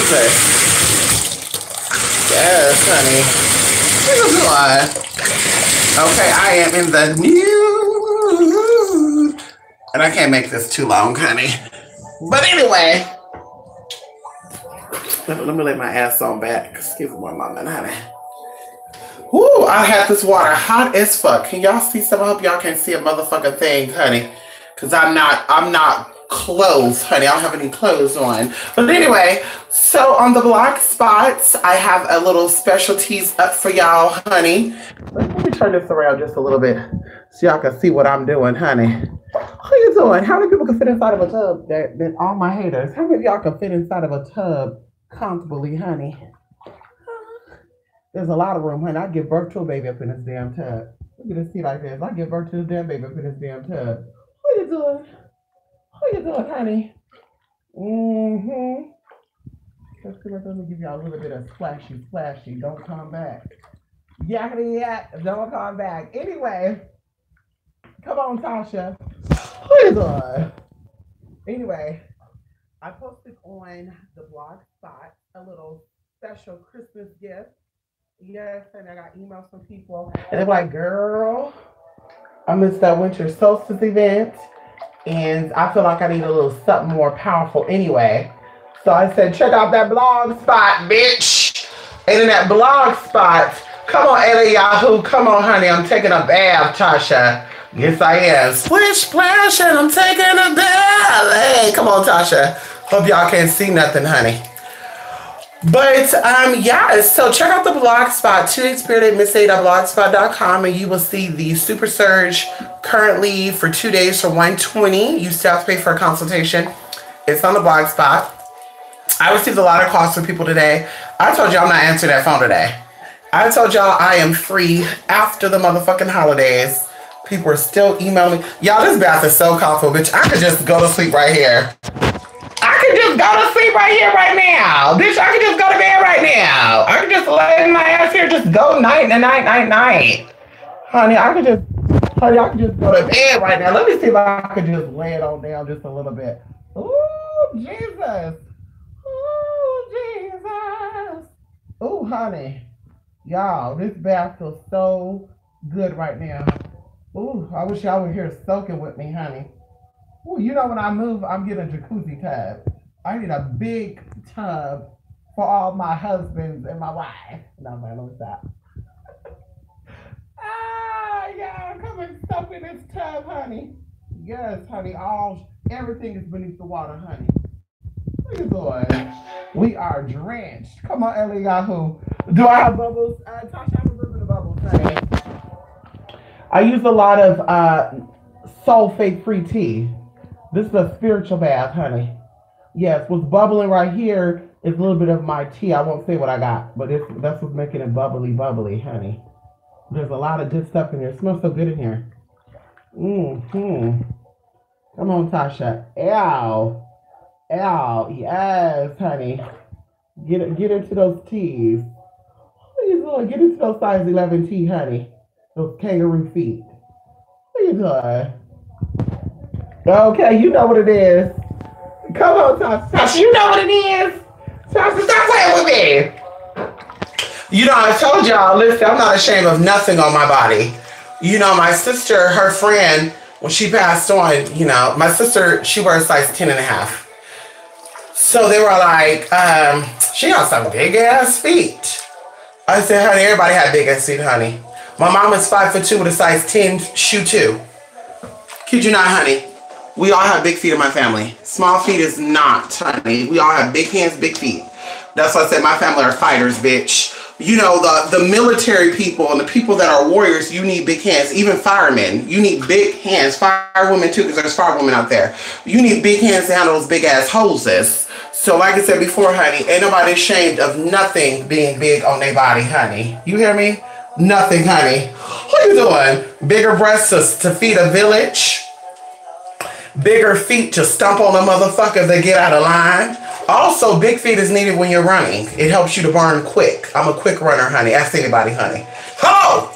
Jesus. Yes, honey. What you doing? Okay, I am in the nude. And I can't make this too long, honey. But anyway. Let me lay my ass on back. Excuse me one moment, honey. Woo, I had this water hot as fuck. Can y'all see some? I hope y'all can't see a motherfucking thing, honey. Cause I'm not clothes, honey. I don't have any clothes on. But anyway, so on the blog spots, I have a little specialties up for y'all, honey. Let me turn this around just a little bit so y'all can see what I'm doing, honey. What are you doing? How many people can fit inside of a tub? That all my haters. How many of y'all can fit inside of a tub comfortably, honey? There's a lot of room, honey. I give birth to a baby up in this damn tub. Look at this seat like this. I give birth to a damn baby up in this damn tub. What you doing? What you doing, honey? Let me give y'all a little bit of splashy. Don't come back. Yeah, don't come back. Anyway, come on, Tasha. What you doing? Anyway, I posted on the blog spot a little special Christmas gift. Yes, and I got emails from people. And they're like, girl, I missed that winter solstice event. And I feel like I need a little something more powerful anyway. So I said, check out that blog spot, bitch. And in that blog spot, come on, Eliyahu. Come on, honey. I'm taking a bath, Tasha. Yes, I am. Splish, splash, and I'm taking a bath. Hey, come on, Tasha. Hope y'all can't see nothing, honey. But, yeah, so check out the blog spot, 2dayspirit@missaid.blogspot.com, and you will see the Super Surge currently for 2 days for $120. You still have to pay for a consultation. It's on the blog spot. I received a lot of calls from people today. I told y'all I'm not answering that phone today. I told y'all I am free after the motherfucking holidays. People are still emailing me. Y'all, this bath is so comfortable, bitch. I could just go to sleep right here. I could just go to sleep right here, right now. Bitch, I could just go to bed right now. I could just lay my ass here, just go night. Honey, I could just go to bed right now. Let me see if I could just lay it on down just a little bit. Ooh, Jesus. Ooh, Jesus. Ooh, honey. Y'all, this bath feels so good right now. Ooh, I wish y'all were here soaking with me, honey. Ooh, you know when I move, I'm getting a jacuzzi tub. I need a big tub for all my husbands and my wife. No, man, let me stop. Yeah, come and soak in this tub, honey. Yes, honey, everything is beneath the water, honey. What are you doing? We are drenched. Come on, Eliyahu. Do I have bubbles? Tasha, I have a little bit of bubbles, honey. I use a lot of sulfate-free tea. This is a spiritual bath, honey. Yes, what's bubbling right here is a little bit of my tea. I won't say what I got, but that's what's making it bubbly, honey. There's a lot of good stuff in here. It smells so good in here. Come on, Tasha. Ow. Yes, honey. Get into those teas. What are you doing? Get into those size 11 tea, honey. Those kangaroo feet. What are you doing? Okay, you know what it is. Come on, Tasha. You know what it is. Tasha, stop playing with me. You know, I told y'all, listen, I'm not ashamed of nothing on my body. You know, my sister, her friend, when she passed on, you know, my sister, she wears size 10.5. So they were like, she got some big ass feet. I said, honey, everybody had big ass feet, honey. My mom is 5'2" with a size 10 shoe too. Kid you not, honey. We all have big feet in my family. Small feet is not, honey. We all have big hands, big feet. That's why I said my family are fighters, bitch. You know, the military people and the people that are warriors, you need big hands. Even firemen, you need big hands. Firewomen too, because there's firewomen out there. You need big hands to handle those big ass hoses. So like I said before, honey, ain't nobody ashamed of nothing being big on their body, honey. You hear me? Nothing, honey. What are you doing? Bigger breasts to feed a village. Bigger feet to stomp on a motherfucker that get out of line. Also, big feet is needed when you're running. It helps you to burn quick. I'm a quick runner, honey. Ask anybody, honey. Oh!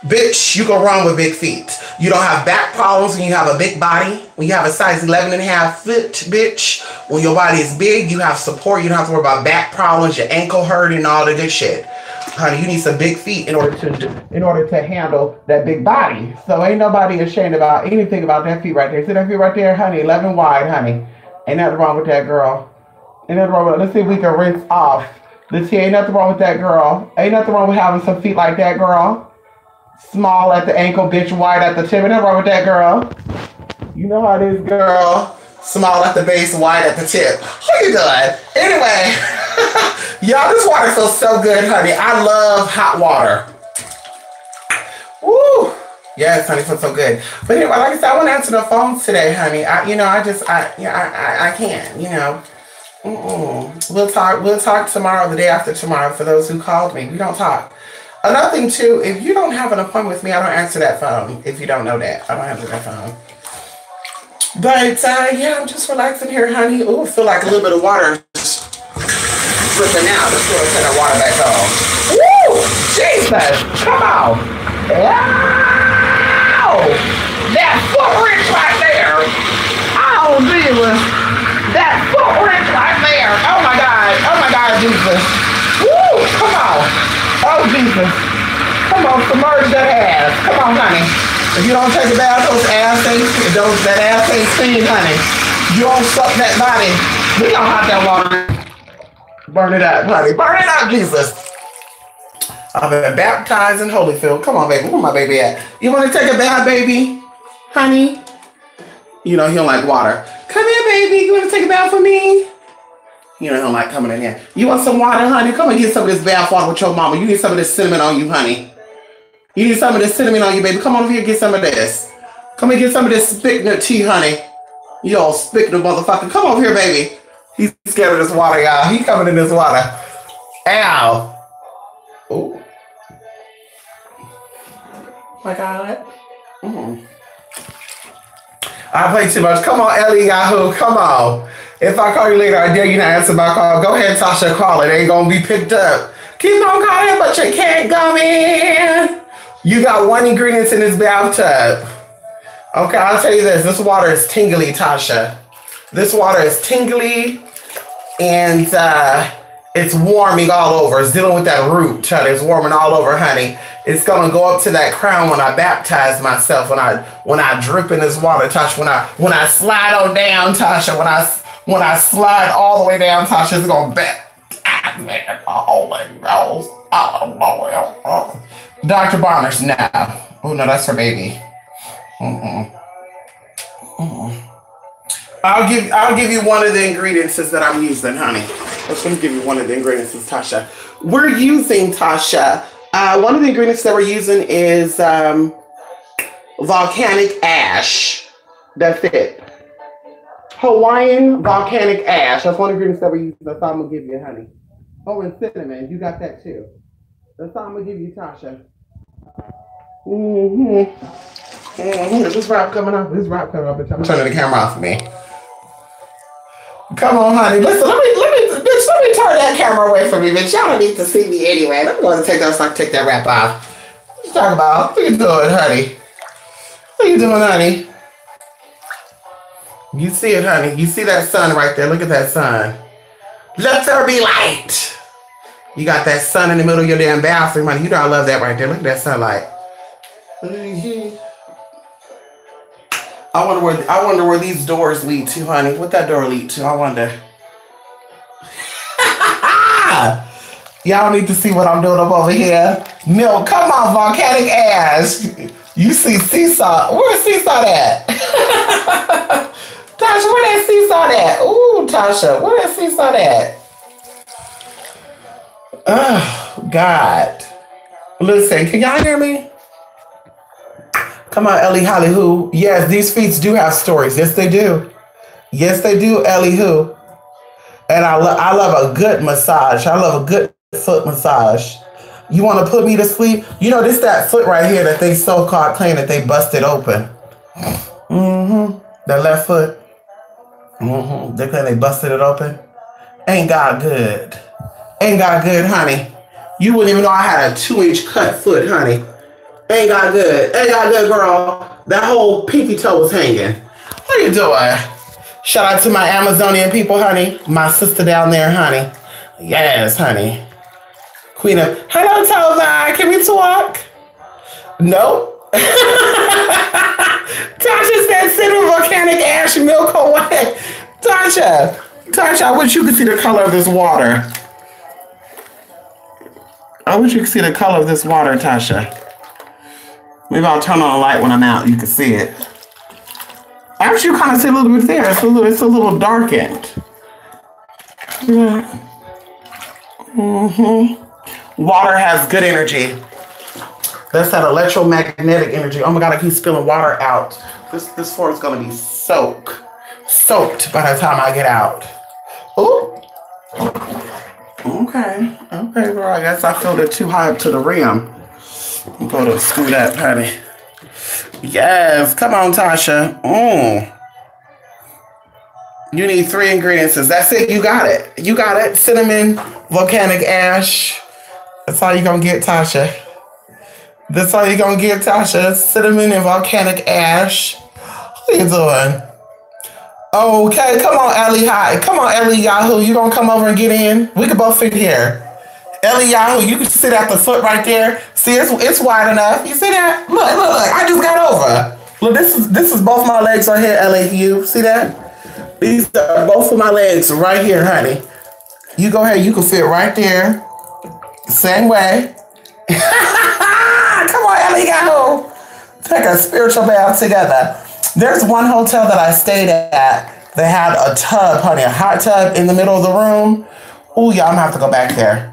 Bitch, you can run with big feet. You don't have back problems when you have a big body. When you have a size 11 and a half foot, bitch. When your body is big, you have support. You don't have to worry about back problems, your ankle hurting, and all the good shit. Honey, you need some big feet in order to handle that big body. So ain't nobody ashamed about anything about that feet right there. See that feet right there, honey? 11 wide, honey. Ain't nothing wrong with that, girl. Ain't nothing wrong with it. Let's see if we can rinse off. Let's see, ain't nothing wrong with that, girl. Ain't nothing wrong with having some feet like that, girl. Small at the ankle, bitch, wide at the tip. Ain't nothing wrong with that, girl. You know how it is, girl. Small at the base, wide at the tip. How you doing? Anyway, y'all, this water feels so good, honey. I love hot water. Woo! Yes, honey, feels so good. But anyway, like I said, I want to answer the phones today, honey. I can't, you know. We'll talk tomorrow, the day after tomorrow, for those who called me. We don't talk. Another thing, too, if you don't have an appointment with me, I don't answer that phone. If you don't know that, I don't answer that phone. But, yeah, I'm just relaxing here, honey. Ooh, feel like a little bit of water dripping out. Let's go and turn our water back on. Woo! Jesus! Come on! Ow! That foot wrench right there! Oh, Jesus! That foot wrench right there! Oh, my God! Oh, my God, Jesus! Woo! Come on! Oh, Jesus. Come on, submerge that ass. Come on, honey. If you don't take a bath, that ass ain't clean, honey. You don't suck that body. We don't hot that water. Burn it up, honey. Burn it up, Jesus. I've been baptized in Holyfield. Come on, baby. Where my baby at? You want to take a bath, baby? Honey? You know, he don't like water. Come here, baby. You want to take a bath with me? You know, he don't like coming in here. You want some water, honey? Come and get some of this bath water with your mama. You need some of this cinnamon on you, honey. You need some of this cinnamon on you, baby. Come on over here and get some of this. Come and get some of this spikenard tea, honey. You all spikenard motherfucker. Come over here, baby. He's scared of this water, y'all. He coming in this water. Ow. Oh. My God. I play too much. Come on, Ellie Yahoo. Come on. If I call you later, I dare you not answer my call. Go ahead, Tasha, call it. It ain't gonna be picked up. Keep on calling, but you can't come in. You got one ingredient in this bathtub. Okay, I'll tell you this. This water is tingly, Tasha. This water is tingly, and it's warming all over. It's dealing with that root, honey. It's warming all over, honey. It's gonna go up to that crown when I baptize myself. When I drip in this water, Tasha. When I slide on down, Tasha. When I slide all the way down, Tasha, it's gonna baptize me. Holy Ghost. Oh. Dr. Bonner's now. Oh no, that's her baby. I'll give you one of the ingredients that I'm using, honey. Let's give you one of the ingredients, Tasha. We're using, Tasha. One of the ingredients that we're using is volcanic ash. That's it. Hawaiian volcanic ash. That's one of the ingredients that we're using. That's all I'm gonna give you, honey. Oh, and cinnamon. You got that too. That's all I'm gonna give you, Tasha. Is this wrap coming up? This wrap coming up. I'm turning the camera off for me. Come on, honey. Listen, let me turn that camera away from me, bitch. Y'all don't need to see me anyway. Let me go and take that so I can take that wrap off. What you talking about? What you doing, honey? What you doing, honey? You see it, honey. You see that sun right there. Look at that sun. Let there be light. You got that sun in the middle of your damn bathroom, honey. You know I love that right there. Look at that sunlight. I wonder where these doors lead to, honey. What that door lead to? I wonder. Y'all need to see what I'm doing up over here. Milk, come on, volcanic ash. You see seesaw. Where's seesaw at? Tasha, where that seesaw at? Ooh, Tasha, where that seesaw at? Oh, God. Listen, can y'all hear me? Come on, Ellie Holly Who. Yes, these feet do have stories. Yes, they do. Yes, they do, Ellie Who. And I love a good massage. I love a good foot massage. You want to put me to sleep? You know, this that foot right here that they so-called claim that they busted open. That left foot. They claim they busted it open. Ain't God good. Ain't God good, honey. You wouldn't even know I had a 2-inch cut foot, honey. Ain't got good. Ain't got good, girl. That whole pinky toe was hanging. What are you doing? Shout out to my Amazonian people, honey. My sister down there, honey. Yes, honey. Queen of... Hello, Tova. Can we talk? Nope. Tasha said, send a volcanic ash milk away. Tasha, I wish you could see the color of this water. I wish you could see the color of this water, Tasha. Maybe I'll turn on a light when I'm out. You can see it. Actually, you kind of see a little bit there. It's a little darkened. Water has good energy. That's that electromagnetic energy. Oh my God, I keep spilling water out. This floor is gonna be soaked by the time I get out. Ooh. Okay, girl. I guess I filled it too high up to the rim. I'm gonna scoot up, honey. Yes, come on, Tasha. You need 3 ingredients. That's it. You got it. Cinnamon, volcanic ash. That's all you're gonna get, Tasha. Cinnamon and volcanic ash. What are you doing? Okay, come on, Ellie. Hi. Come on, Ellie Yahoo. You gonna come over and get in? We can both fit here. Ellie Yahoo, you can sit at the foot right there. See, it's wide enough. You see that? Look. I just got over. Look, this is both my legs right here, Ellie. You see that? These are both of my legs right here, honey. You go ahead. You can fit right there. Same way. Come on, Ellie Yahoo. Take a spiritual bath together. There's one hotel that I stayed at that had a tub, honey, a hot tub in the middle of the room. Ooh, yeah, I'm gonna have to go back there.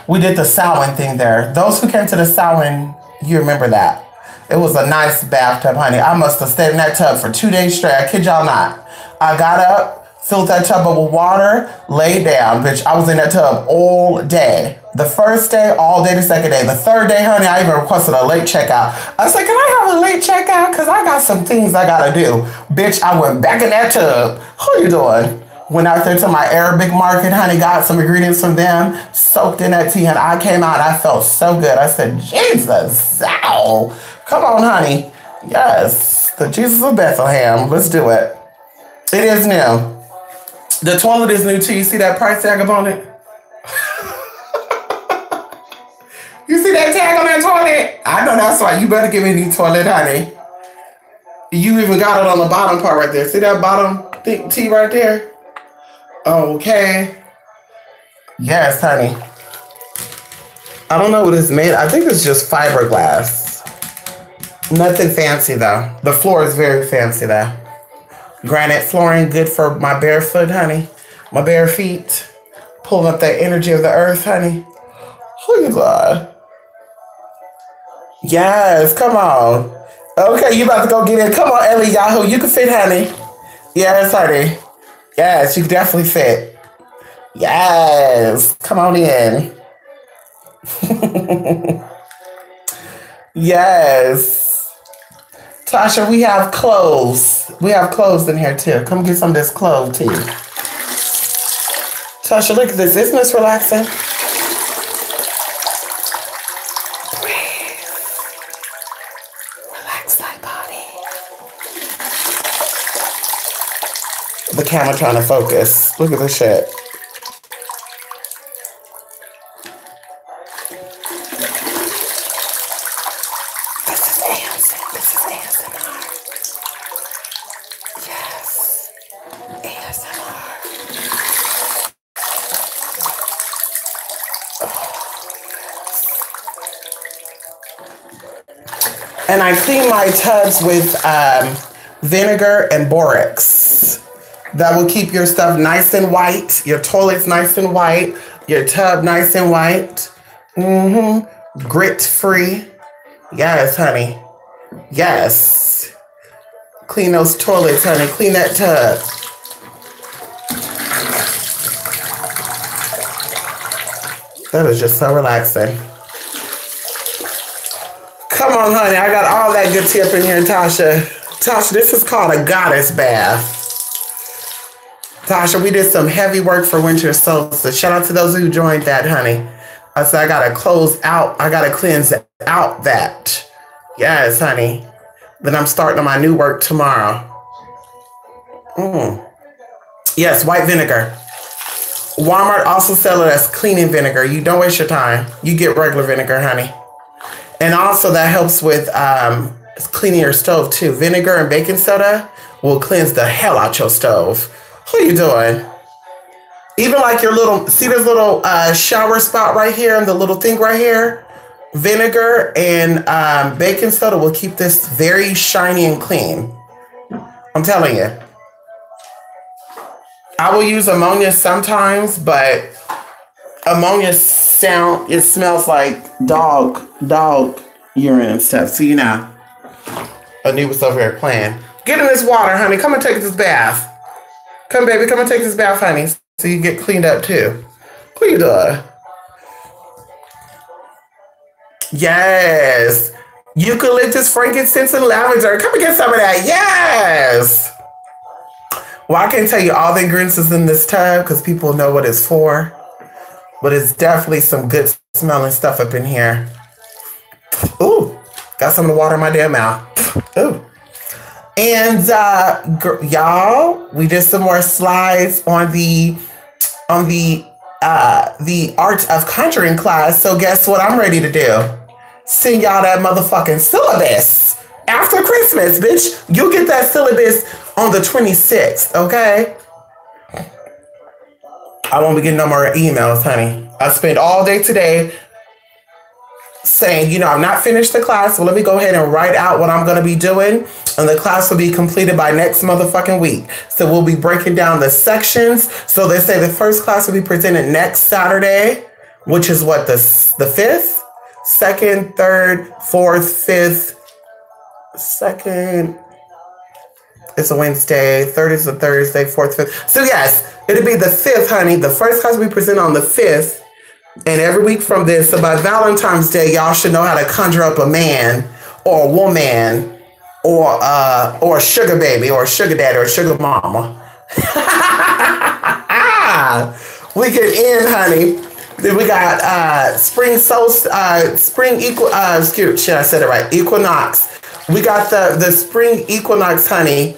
We did the Samhain thing there. Those who came to the Samhain, you remember that. It was a nice bathtub, honey. I must have stayed in that tub for 2 days straight. I kid y'all not. I got up, filled that tub up with water, laid down, bitch. I was in that tub all day. The first day, all day the second day. The third day, honey, I even requested a late checkout. I said, can I have a late checkout? Because I got some things I got to do. Bitch, I went back in that tub. Who you doing? Went out there to my Arabic market, honey, got some ingredients from them, soaked in that tea, and I came out, I felt so good. I said, Jesus, ow. Come on, honey. Yes, the Jesus of Bethlehem. Let's do it. It is new. The toilet is new too. You see that price tag up on it? You see that tag on that toilet? I know that's why. You better give me a new toilet, honey. You even got it on the bottom part right there. See that bottom T right there? Okay. Yes, honey. I don't know what it's made. I think it's just fiberglass. Nothing fancy though. The floor is very fancy though. Granite flooring, good for my bare foot, honey. My bare feet. Pulling up that energy of the earth, honey. Oh, you God. Yes, come on. Okay, you about to go get in. Come on, Ellie Yahoo. You can fit, honey. Yes, honey. Yes, you can definitely fit. Yes. Come on in. Yes. Tasha, we have clothes. We have clothes in here too. Come get some of this clothes too. Tasha, look at this. Isn't this relaxing? Breathe. Relax thy body. The camera trying to focus. Look at this shit. And I clean my tubs with vinegar and borax. That will keep your stuff nice and white. Your toilet's nice and white. Your tub nice and white. Grit free. Yes, honey. Yes. Clean those toilets, honey. Clean that tub. That is just so relaxing. Come on, honey. I got all that good tip in here, Tasha. Tasha, this is called a goddess bath. Tasha, we did some heavy work for winter solstice. Shout out to those who joined that, honey. I said, I gotta close out. I gotta cleanse out that. Yes, honey. Then I'm starting on my new work tomorrow. Yes, white vinegar. Walmart also sells it as cleaning vinegar. You don't waste your time. You get regular vinegar, honey. And also that helps with cleaning your stove too. Vinegar and baking soda will cleanse the hell out your stove. What are you doing? Even like your little, see this little shower spot right here and the little thing right here? Vinegar and baking soda will keep this very shiny and clean. I'm telling you. I will use ammonia sometimes, but ammonia it smells like dog urine and stuff. So you know, Anubis over here playing. Get in this water, honey. Come and take this bath. Come, baby. Come and take this bath, honey. So you get cleaned up too. What are you doing? Yes. Eucalyptus, frankincense, and lavender. Come and get some of that. Yes. Well, I can't tell you all the ingredients is in this tub because people know what it's for. But it's definitely some good smelling stuff up in here. Ooh, got some of the water in my damn mouth. Ooh. And y'all, we did some more slides on the art of conjuring class. So guess what I'm ready to do? Send y'all that motherfucking syllabus. After Christmas, bitch. You'll get that syllabus on the 26th, okay? I won't be getting no more emails, honey. I spent all day today saying, you know, I've not finished the class, so let me go ahead and write out what I'm going to be doing, and the class will be completed by next motherfucking week. So we'll be breaking down the sections. So they say the first class will be presented next Saturday, which is what, the 5th? 2nd, 3rd, 4th, 5th, 2nd, it's a Wednesday, 3rd is a Thursday, 4th, 5th. So yes, it'll be the 5th, honey. The first class we present on the 5th. And every week from this, so by Valentine's Day, y'all should know how to conjure up a man or a woman or a sugar baby or a sugar daddy or a sugar mama. We can end, honey. Then we got spring solstice, should I said it right? Equinox. We got the spring equinox, honey,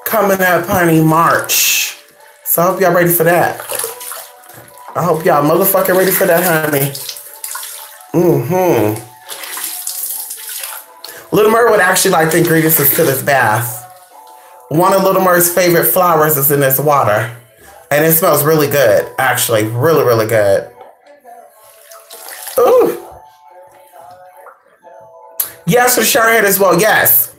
coming up, honey, March. So I hope y'all ready for that. I hope y'all motherfucking ready for that, honey. Little Mer would actually like the ingredients to this bath. One of Little Mer's favorite flowers is in this water. And it smells really good, actually. Really, really good. Ooh. Yes, for shower head as well, yes.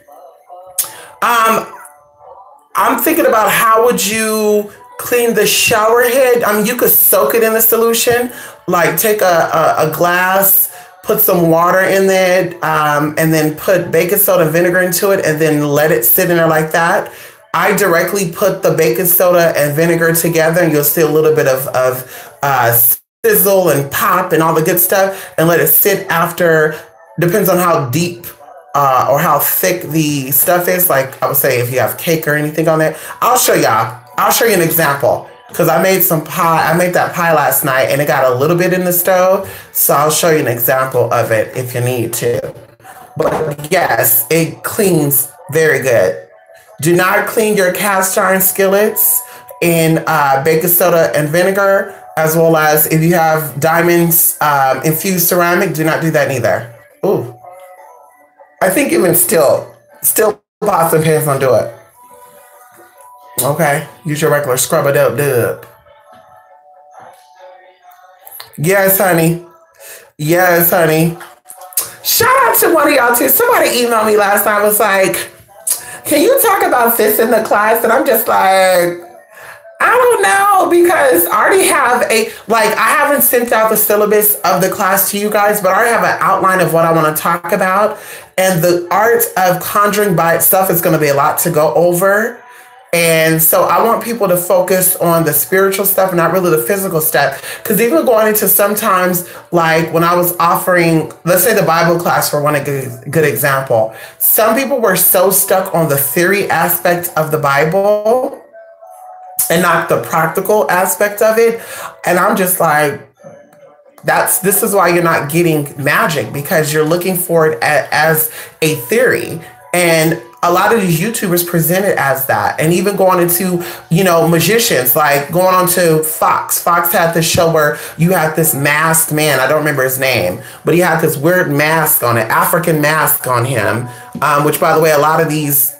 I'm thinking about how would you clean the shower head. I mean, you could soak it in the solution, like take a glass, put some water in it, and then put baking soda and vinegar into it, and then let it sit in there like that. I directly put the baking soda and vinegar together, and you'll see a little bit of sizzle and pop and all the good stuff, and let it sit after, depends on how deep or how thick the stuff is. Like I would say if you have cake or anything on it. I'll show y'all. I'll show you an example because I made some pie. I made that pie last night and it got a little bit in the stove. So I'll show you an example of it if you need to. But yes, it cleans very good. Do not clean your cast iron skillets in baking soda and vinegar, as well as if you have diamonds infused ceramic, do not do that neither. Ooh. I think even still pots and pans don't do it. Okay, use your regular scrub it up dub. Yes, honey. Yes, honey. Shout out to one of y'all too. Somebody emailed me last night, was like, can you talk about this in the class? And I'm just like, I don't know, because I already have I haven't sent out the syllabus of the class to you guys, but I already have an outline of what I want to talk about. And the art of conjuring by itself is going to be a lot to go over. And so I want people to focus on the spiritual stuff, not really the physical stuff. Because even going into sometimes, like when I was offering, let's say the Bible class for one good example, some people were so stuck on the theory aspect of the Bible and not the practical aspect of it. And I'm just like, This is why you're not getting magic, because you're looking for it as a theory. And a lot of these YouTubers present it as that. And even going into, magicians, like going on to Fox. Fox had this show where you had this masked man. I don't remember his name, but he had this weird mask on it, African mask on him, which, by the way, a lot of these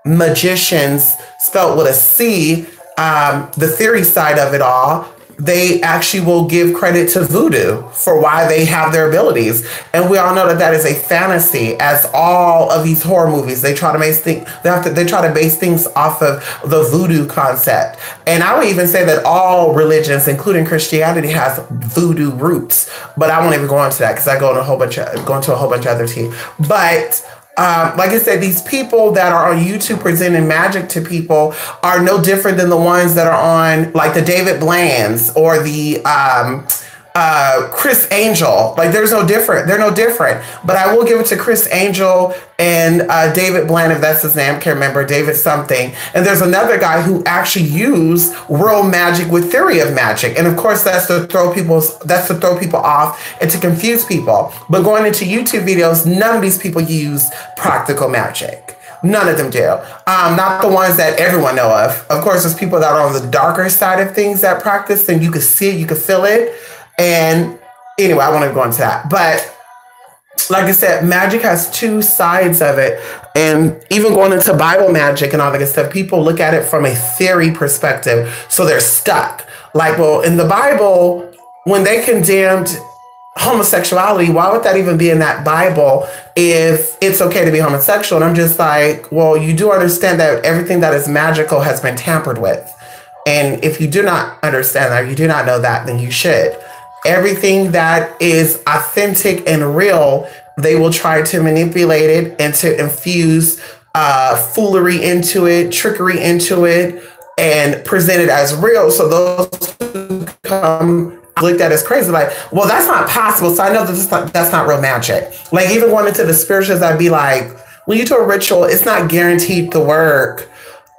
magicians, spelled with a C, the theory side of it all, they actually will give credit to voodoo for why they have their abilities. And we all know that is a fantasy, as all of these horror movies, they try to they try to base things off of the voodoo concept. And I would even say that all religions, including Christianity, has voodoo roots. But I won't even go into that because I go into a whole bunch of other tea. But like I said, these people that are on YouTube presenting magic to people are no different than the ones that are on, like, the David Blands or the Chris Angel. Like, they're no different. But I will give it to Chris Angel and David Bland, if that's his name. I can't remember, David something. And there's another guy who actually used real magic with theory of magic. And of course, that's to throw people off and to confuse people. But going into YouTube videos, none of these people use practical magic. None of them do. Not the ones that everyone know of. Of course, there's people that are on the darker side of things that practice, and you can see it, you can feel it. And anyway, I want to go into that. But like I said, magic has two sides of it. And even going into Bible magic and all that good stuff, people look at it from a theory perspective. So they're stuck. Like, well, in the Bible, when they condemned homosexuality, why would that even be in that Bible if it's okay to be homosexual? And I'm just like, well, you do understand that everything that is magical has been tampered with. And if you do not understand that, you do not know that, then you should. Everything that is authentic and real, they will try to manipulate it and to infuse foolery into it, trickery into it, and present it as real. So those who come looked at as crazy, like, well, that's not possible. So I know that's not real magic. Like, even going into the spirituals, I'd be like, when you do a ritual, it's not guaranteed to work.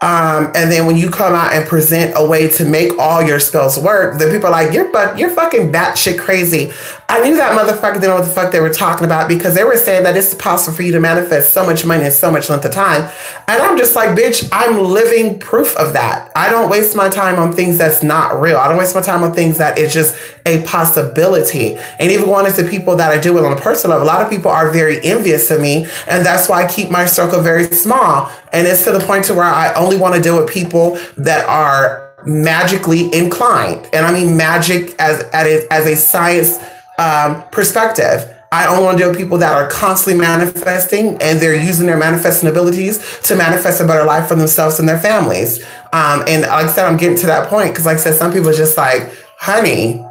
And then when you come out and present a way to make all your spells work, then people are like, you're fucking batshit crazy. I knew that motherfucker didn't know what the fuck they were talking about, because they were saying that it's possible for you to manifest so much money in so much length of time. And I'm just like, bitch, I'm living proof of that. I don't waste my time on things that's not real. I don't waste my time on things that is just a possibility. And even going into people that I deal with on a personal level, a lot of people are very envious of me. And that's why I keep my circle very small. And it's to the point to where I only want to deal with people that are magically inclined. And I mean magic as a science perspective. I only want to deal with people that are constantly manifesting, and they're using their manifesting abilities to manifest a better life for themselves and their families. And like I said, I'm getting to that point because, like I said, some people are just like, honey,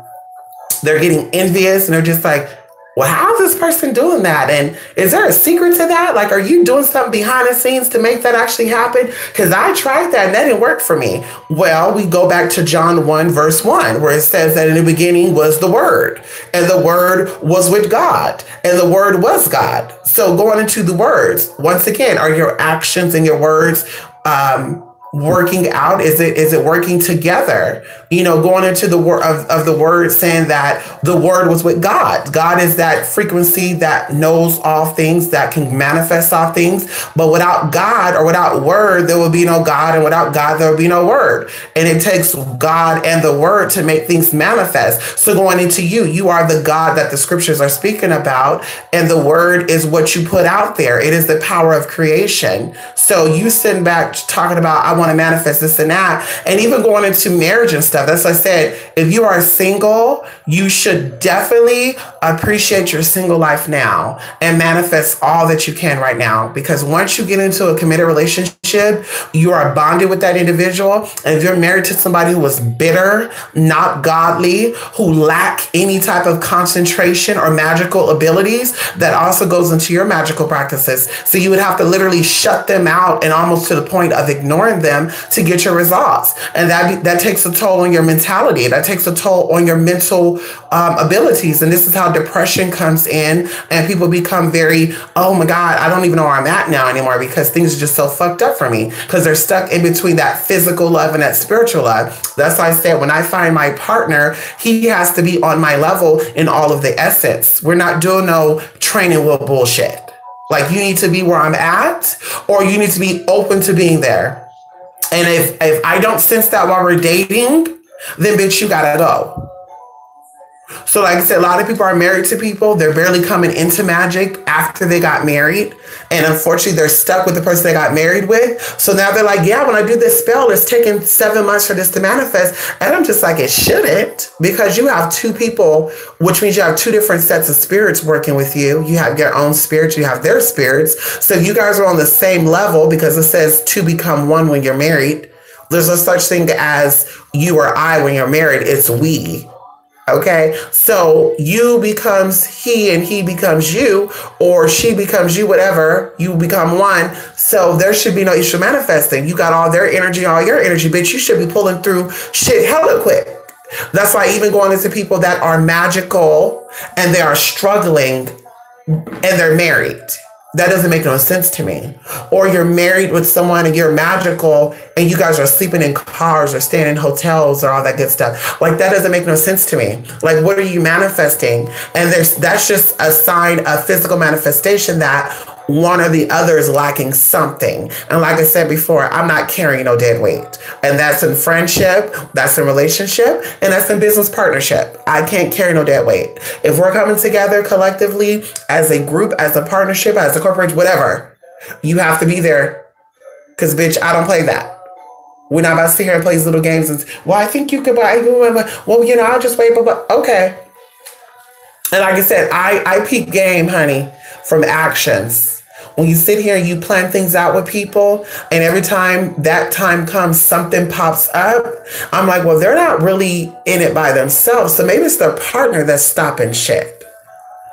they're getting envious and they're just like, well, how is this person doing that? And is there a secret to that? Like, are you doing something behind the scenes to make that actually happen? Because I tried that and that didn't work for me. Well, we go back to John 1, verse 1, where it says that in the beginning was the Word, and the Word was with God, and the Word was God. So going into the words, once again, are your actions and your words working out? Is it working together? Going into the word of the word, saying that the Word was with God. God is that frequency that knows all things, that can manifest all things. But without God, or without Word, there will be no God, and without God, there will be no Word. And it takes God and the Word to make things manifest. So going into you are the God that the scriptures are speaking about, and the Word is what you put out there. It is the power of creation. So you sitting back talking about, I want to manifest this and that, and even going into marriage and stuff. That's what I said. If you are single, you should definitely appreciate your single life now and manifest all that you can right now. Because once you get into a committed relationship, you are bonded with that individual. And if you're married to somebody who is bitter, not godly, who lack any type of concentration or magical abilities, that also goes into your magical practices. So you would have to literally shut them out, and almost to the point of ignoring them them to get your results. And that takes a toll on your mentality. That takes a toll on your mental abilities. And this is how depression comes in, and people become very, oh my God, I don't even know where I'm at now anymore, because things are just so fucked up for me, because they're stuck in between that physical love and that spiritual love. That's why I said, when I find my partner, he has to be on my level in all of the essence. We're not doing no training wheel bullshit. Like, you need to be where I'm at, or you need to be open to being there. And if I don't sense that while we're dating, then bitch, you gotta go. So like I said, a lot of people are married to people. They're barely coming into magic after they got married. And unfortunately, they're stuck with the person they got married with. So now they're like, yeah, when I do this spell, it's taking 7 months for this to manifest. And I'm just like, it shouldn't, because you have two people, which means you have two different sets of spirits working with you. You have your own spirits, you have their spirits. So you guys are on the same level, because it says to become one when you're married. There's no such thing as you or I when you're married. It's we. Okay, so you becomes he and he becomes you, or she becomes you, whatever, you become one. So there should be no issue manifesting. You got all their energy, all your energy, bitch. You should be pulling through shit hella quick. That's why even going into people that are magical and they are struggling and they're married, that doesn't make no sense to me. Or you're married with someone and you're magical and you guys are sleeping in cars or staying in hotels or all that good stuff. Like, that doesn't make no sense to me. Like, what are you manifesting? And that's just a sign of physical manifestation that one or the other is lacking something. And like I said before, I'm not carrying no dead weight. And that's in friendship, that's in relationship, and that's in business partnership. I can't carry no dead weight. If we're coming together collectively as a group, as a partnership, as a corporation, whatever, you have to be there. Because, bitch, I don't play that. We're not about to sit here and play these little games and, well, I think you could buy, well, you know, I'll just wait, but okay. And like I said, I peak game, honey, from actions. When you sit here and you plan things out with people, and every time that time comes, something pops up, I'm like, well, they're not really in it by themselves. So maybe it's their partner that's stopping shit.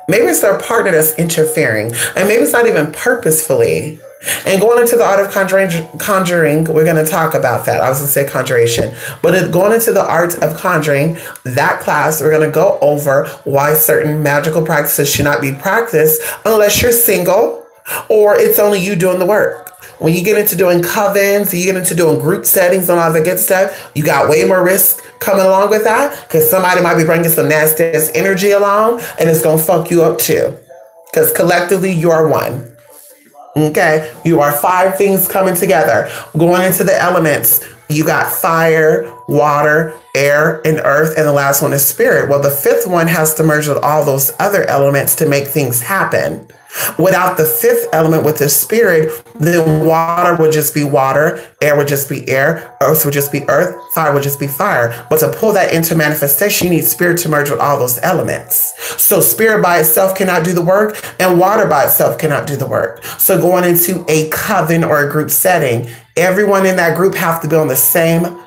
Maybe it's their partner that's interfering. And maybe it's not even purposefully. And going into the art of conjuring, we're going to talk about that. I was going to say conjuration. But going into the art of conjuring, that class, we're going to go over why certain magical practices should not be practiced unless you're single, or it's only you doing the work. When you get into doing covens, you get into doing group settings and all that good stuff, you got way more risk coming along with that, because somebody might be bringing some nasty energy along, and it's going to fuck you up too. Because collectively, you are one. Okay? You are 5 things coming together. Going into the elements, you got fire, water, air, and earth, and the last one is spirit. Well, the 5th one has to merge with all those other elements to make things happen. Without the 5th element with the spirit, then water would just be water, air would just be air, earth would just be earth, fire would just be fire. But to pull that into manifestation, you need spirit to merge with all those elements. So spirit by itself cannot do the work, and water by itself cannot do the work. So going into a coven or a group setting, everyone in that group have to be on the same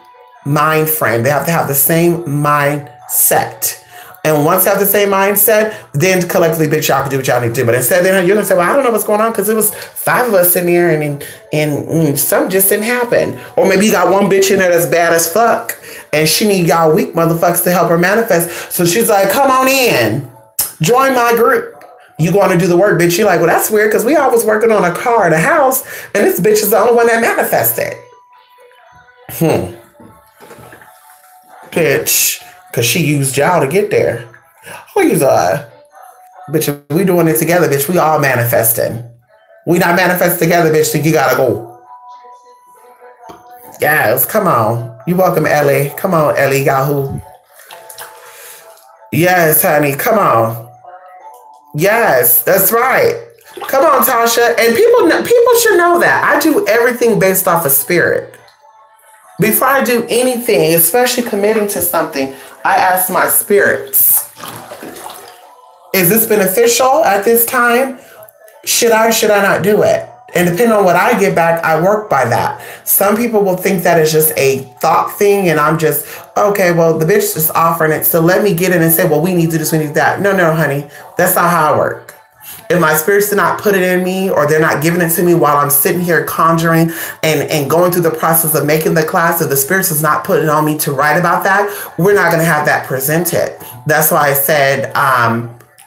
mind frame. They have to have the same mindset. And once you have the same mindset, then collectively, bitch, y'all can do what y'all need to do. But instead, then you're going to say, well, I don't know what's going on, because it was 5 of us in there and something just didn't happen. Or maybe you got one bitch in there that's bad as fuck, and she need y'all weak motherfuckers to help her manifest. So she's like, come on in, join my group. You going to do the work, bitch. You're like, well, that's weird, because we always working on a car and a house, and this bitch is the only one that manifested. Bitch. Because she used y'all to get there. Who use bitch, we doing it together, bitch. We all manifesting. We not manifesting together, bitch, so you gotta go. Yes, come on. You welcome, Ellie. Come on, Ellie Yahoo. Yes, honey, come on. Yes, that's right. Come on, Tasha. And people should know that. I do everything based off of spirit. Before I do anything, especially committing to something, I ask my spirits, is this beneficial at this time? Should I not do it? And depending on what I get back, I work by that. Some people will think that is just a thought thing, and I'm just, okay, well, the bitch is offering it, so let me get in and say, well, we need to do this, we need that. No, honey, that's not how I work. If my spirits did not put it in me, or they're not giving it to me while I'm sitting here conjuring and going through the process of making the class, if the spirits is not putting it on me to write about that, we're not going to have that presented. That's why I said,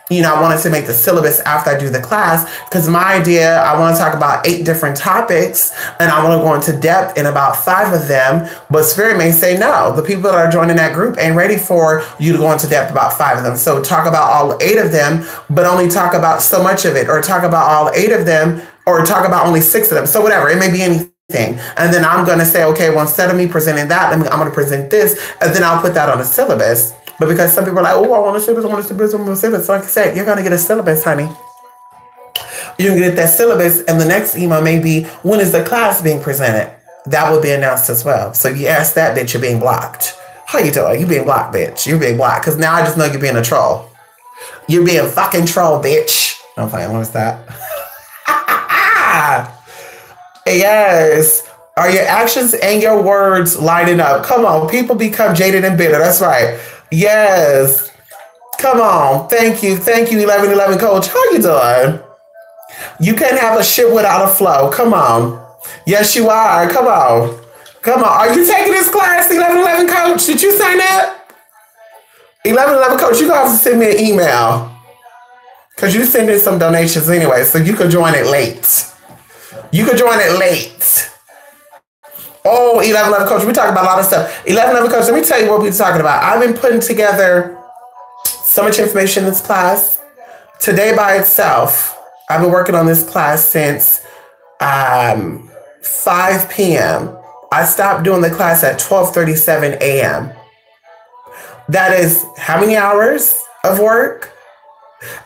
you know, I wanted to make the syllabus after I do the class, because my idea, I want to talk about 8 different topics, and I want to go into depth in about 5 of them. But Spirit may say, no, the people that are joining that group ain't ready for you to go into depth about 5 of them. So talk about all 8 of them, but only talk about so much of it, or talk about all 8 of them, or talk about only 6 of them. So whatever, it may be anything. And then I'm going to say, okay, well, instead of me presenting that, I'm going to present this, and then I'll put that on the syllabus. But because some people are like, oh, I want a syllabus, I want a syllabus, I want a syllabus. So like I said, you're going to get a syllabus, honey. You're going to get that syllabus, and the next email may be, when is the class being presented? That will be announced as well. So if you ask that, bitch, you're being blocked. How you doing? You're being blocked, bitch. You're being blocked. Because now I just know you're being a troll. You're being fucking troll, bitch. I'm playing. What was that? Yes. Are your actions and your words lining up? Come on. People become jaded and bitter. That's right. Yes. Come on. Thank you. Thank you, 1111 coach. How you doing? You can't have a shit without a flow. Come on. Yes, you are. Come on. Come on. Are you taking this class, 1111 coach? Did you sign up? 1111 coach, you're going to have to send me an email. Because you send in some donations anyway, so you could join it late. You could join it late. Oh, 1111 coach, we talking about a lot of stuff. 1111 coach, let me tell you what we're talking about. I've been putting together so much information in this class. Today by itself, I've been working on this class since 5 p.m. I stopped doing the class at 12:37 a.m. That is how many hours of work?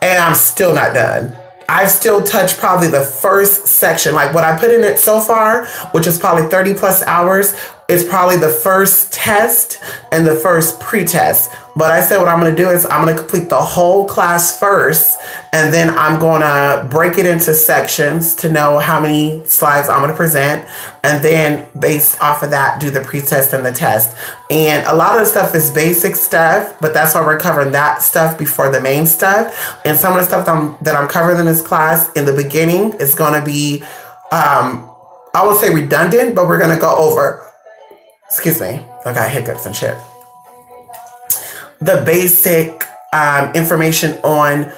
And I'm still not done. I've still touched probably the first section. Like what I put in it so far, which is probably 30 plus hours, is probably the first test and the first pre-test. But I said what I'm going to do is I'm going to complete the whole class first, and then I'm going to break it into sections to know how many slides I'm going to present, and then based off of that, do the pre-test and the test. And a lot of the stuff is basic stuff, but that's why we're covering that stuff before the main stuff. And some of the stuff that I'm covering in this class in the beginning is going to be, I would say redundant, but we're going to go over, excuse me, I got hiccups and shit, the basic information on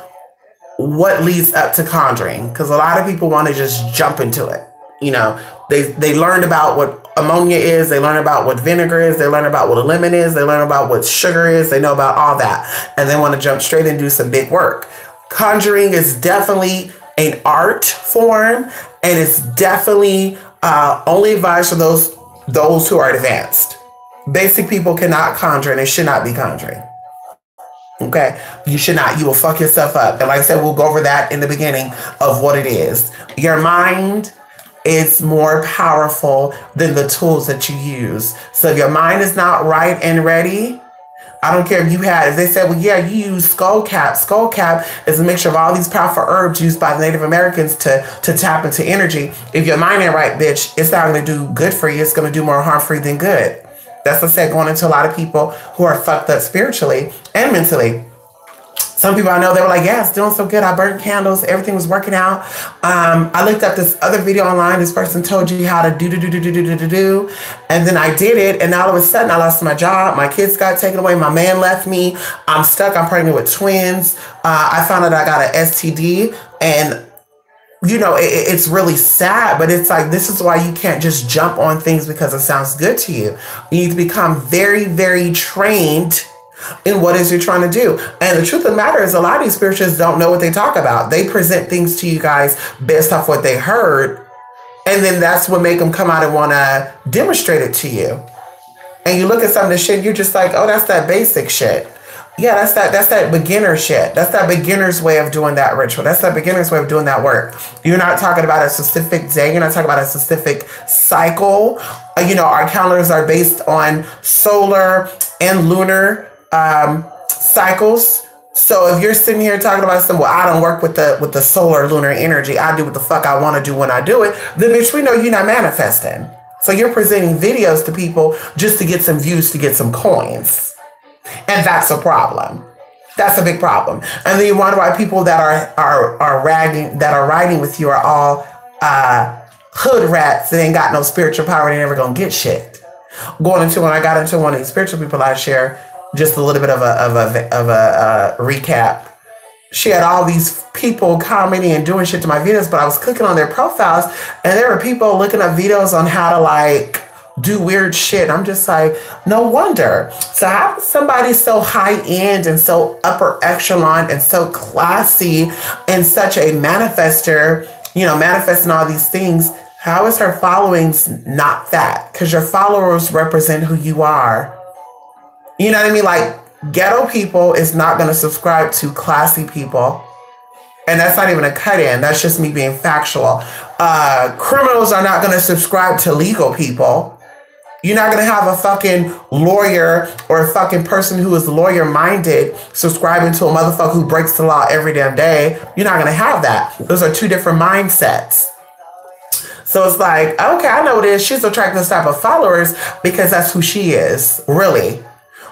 what leads up to conjuring, because a lot of people want to just jump into it. You know, they learned about what ammonia is, they learn about what vinegar is, they learn about what a lemon is, they learn about what sugar is, they know about all that, and they want to jump straight and do some big work. Conjuring is definitely an art form, and it's definitely only advised for those who are advanced. Basic people cannot conjure, and they should not be conjuring. Okay, you should not. You will fuck yourself up. And like I said, we'll go over that in the beginning of what it is. Your mind is more powerful than the tools that you use. So if your mind is not right and ready, I don't care if they said, well, yeah, you use skull cap. Skull cap is a mixture of all these powerful herbs used by the Native Americans to tap into energy. If your mind ain't right, bitch, it's not going to do good for you. It's going to do more harm for you than good. That's what I said, going into a lot of people who are fucked up spiritually and mentally. Some people I know, they were like, yeah, it's doing so good. I burned candles. Everything was working out. I looked up this other video online. This person told you how to do. And then I did it. And all of a sudden I lost my job. My kids got taken away. My man left me. I'm stuck. I'm pregnant with twins. I found out I got an STD. And you know, it's really sad, but it's like, this is why you can't just jump on things because it sounds good to you. You need to become very, very trained in what it is you're trying to do. And the truth of the matter is, a lot of these spiritualists don't know what they talk about. They present things to you guys based off what they heard, and then that's what make them come out and want to demonstrate it to you. And you look at some of the shit, you're just like, oh, that's that basic shit. Yeah, that's that beginner shit. That's that beginner's way of doing that ritual. That's that beginner's way of doing that work. You're not talking about a specific day. You're not talking about a specific cycle. You know, our calendars are based on solar and lunar cycles. So if you're sitting here talking about something, well, I don't work with the solar lunar energy. I do what the fuck I want to do when I do it. Then bitch, we know you're not manifesting. So you're presenting videos to people just to get some views, to get some coins. And that's a problem. That's a big problem. And then you wonder why people that are riding with you are all hood rats that ain't got no spiritual power. They never gonna get shit. When I got into one of these spiritual people last year, just a little bit of a recap. She had all these people commenting and doing shit to my videos, but I was clicking on their profiles, and there were people looking up videos on how to like do weird shit. I'm just like, no wonder. So how is somebody so high end and so upper echelon and so classy and such a manifester, manifesting all these things? How is her followings not that? Because your followers represent who you are. You know what I mean? Like, ghetto people is not going to subscribe to classy people. And that's not even a cut in. That's just me being factual. Criminals are not going to subscribe to legal people. You're not going to have a fucking lawyer or a fucking person who is lawyer minded subscribing to a motherfucker who breaks the law every damn day. You're not going to have that. Those are two different mindsets. So it's like, okay, I know it is. She's attracting this type of followers because that's who she is, really.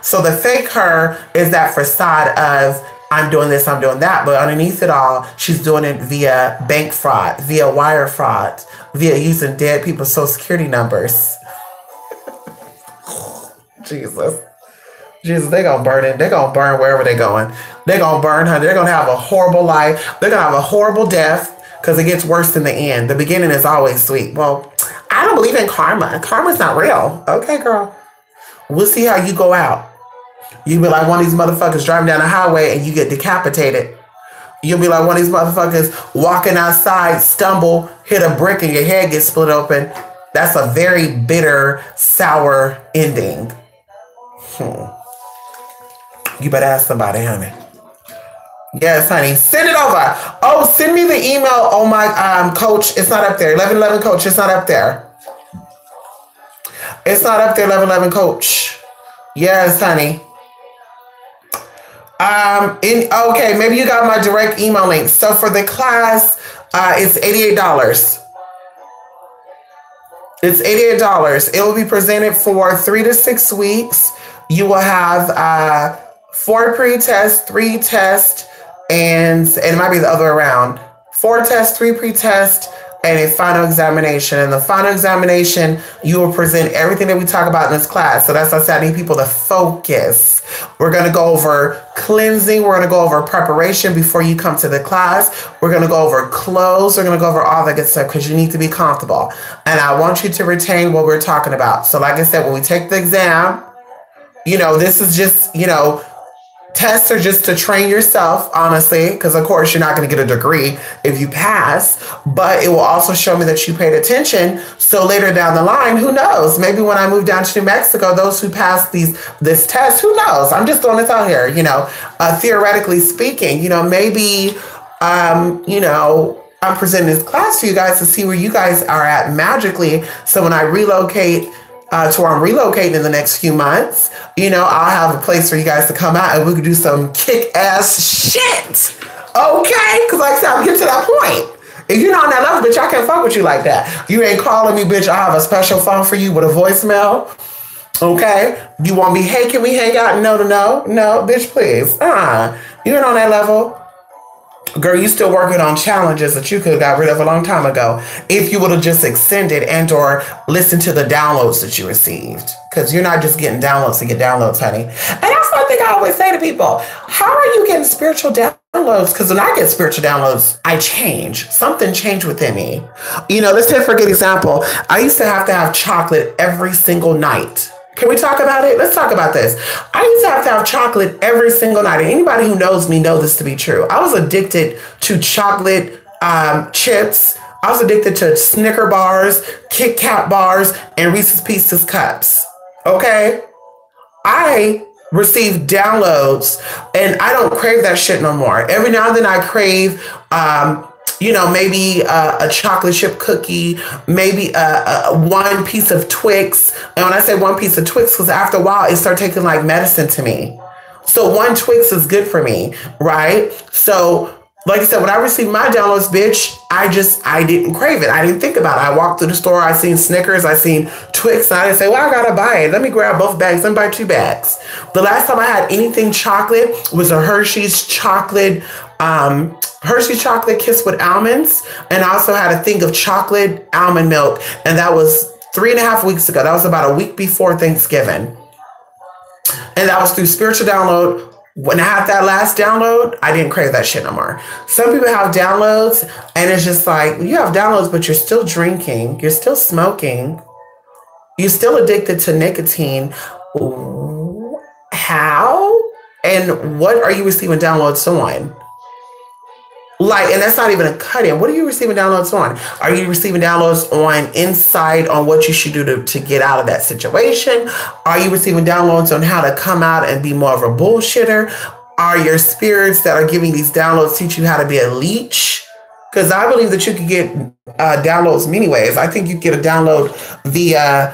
So the fake her is that facade of, I'm doing this, I'm doing that. But underneath it all, she's doing it via bank fraud, via wire fraud, via using dead people's social security numbers. Jesus, they gonna burn it. They gonna burn wherever they going. They gonna burn, honey. They're gonna have a horrible life. They're gonna have a horrible death because it gets worse in the end. The beginning is always sweet. Well, I don't believe in karma. Karma's not real. Okay, girl. We'll see how you go out. You be like one of these motherfuckers driving down the highway and you get decapitated. You'll be like one of these motherfuckers walking outside, stumble, hit a brick, and your head gets split open. That's a very bitter, sour ending. You better ask somebody, honey. Yes, honey. Send it over. Oh, send me the email on my coach. It's not up there. 1111 coach. It's not up there. It's not up there. 1111 coach. Yes, honey. Okay, maybe you got my direct email link. So for the class, it's $88. It's $88. It will be presented for 3 to 6 weeks. You will have 4 pre-tests, 3 tests, and it might be the other way around. 4 tests, 3 pre-tests, and a final examination. And the final examination, you will present everything that we talk about in this class. So that's why I said I need people to focus. We're going to go over cleansing. We're going to go over preparation before you come to the class. We're going to go over clothes. We're going to go over all that good stuff because you need to be comfortable. And I want you to retain what we're talking about. So like I said, when we take the exam, this is just, tests are just to train yourself, honestly, because of course you're not going to get a degree if you pass, but it will also show me that you paid attention. So later down the line, who knows? Maybe when I move down to New Mexico, those who pass this test, who knows? I'm just throwing this out here, theoretically speaking, maybe, I'm presenting this class to you guys to see where you guys are at magically. So when I relocate to where I'm relocating in the next few months, I'll have a place for you guys to come out and we can do some kick-ass shit. Okay? Because like I said, I'm getting to that point. If you're not on that level, bitch, I can't fuck with you like that. You ain't calling me, bitch. I have a special phone for you with a voicemail. Okay? You want me, hey, can we hang out? No, bitch, please. You're not on that level. Girl, you still working on challenges that you could have got rid of a long time ago if you would have just extended and or listened to the downloads that you received. Because you're not just getting downloads to get downloads, honey. And that's one thing I always say to people. How are you getting spiritual downloads? Because when I get spiritual downloads, I change. Something changed within me. Let's take for a good example. I used to have chocolate every single night. Can we talk about it? Let's talk about this. I used to have chocolate every single night. And anybody who knows me knows this to be true. I was addicted to chocolate chips. I was addicted to Snicker bars, Kit Kat bars, and Reese's Pieces cups. Okay? I receive downloads and I don't crave that shit no more. Every now and then I crave maybe a chocolate chip cookie, maybe one piece of Twix. And when I say one piece of Twix, because after a while, it started taking like medicine to me. So one Twix is good for me, right? So Like I said, when I received my downloads, bitch, I didn't crave it. I didn't think about it. I walked through the store, I seen Snickers, I seen Twix, and I didn't say, well, I gotta buy it. Let me grab both bags. Let me buy 2 bags. The last time I had anything chocolate was a Hershey's chocolate Kiss with almonds. And I also had a thing of chocolate almond milk. And that was 3.5 weeks ago. That was about a week before Thanksgiving. And that was through spiritual download. When I had that last download, I didn't crave that shit no more. Some people have downloads and it's just like, you have downloads, but you're still drinking. You're still smoking. You're still addicted to nicotine. How? And what are you receiving downloads on? Like, and that's not even a cut-in. What are you receiving downloads on? Are you receiving downloads on insight on what you should do to get out of that situation? Are you receiving downloads on how to come out and be more of a bullshitter? Are your spirits that are giving these downloads teach you how to be a leech? Because I believe that you could get downloads many ways. I think you get a download via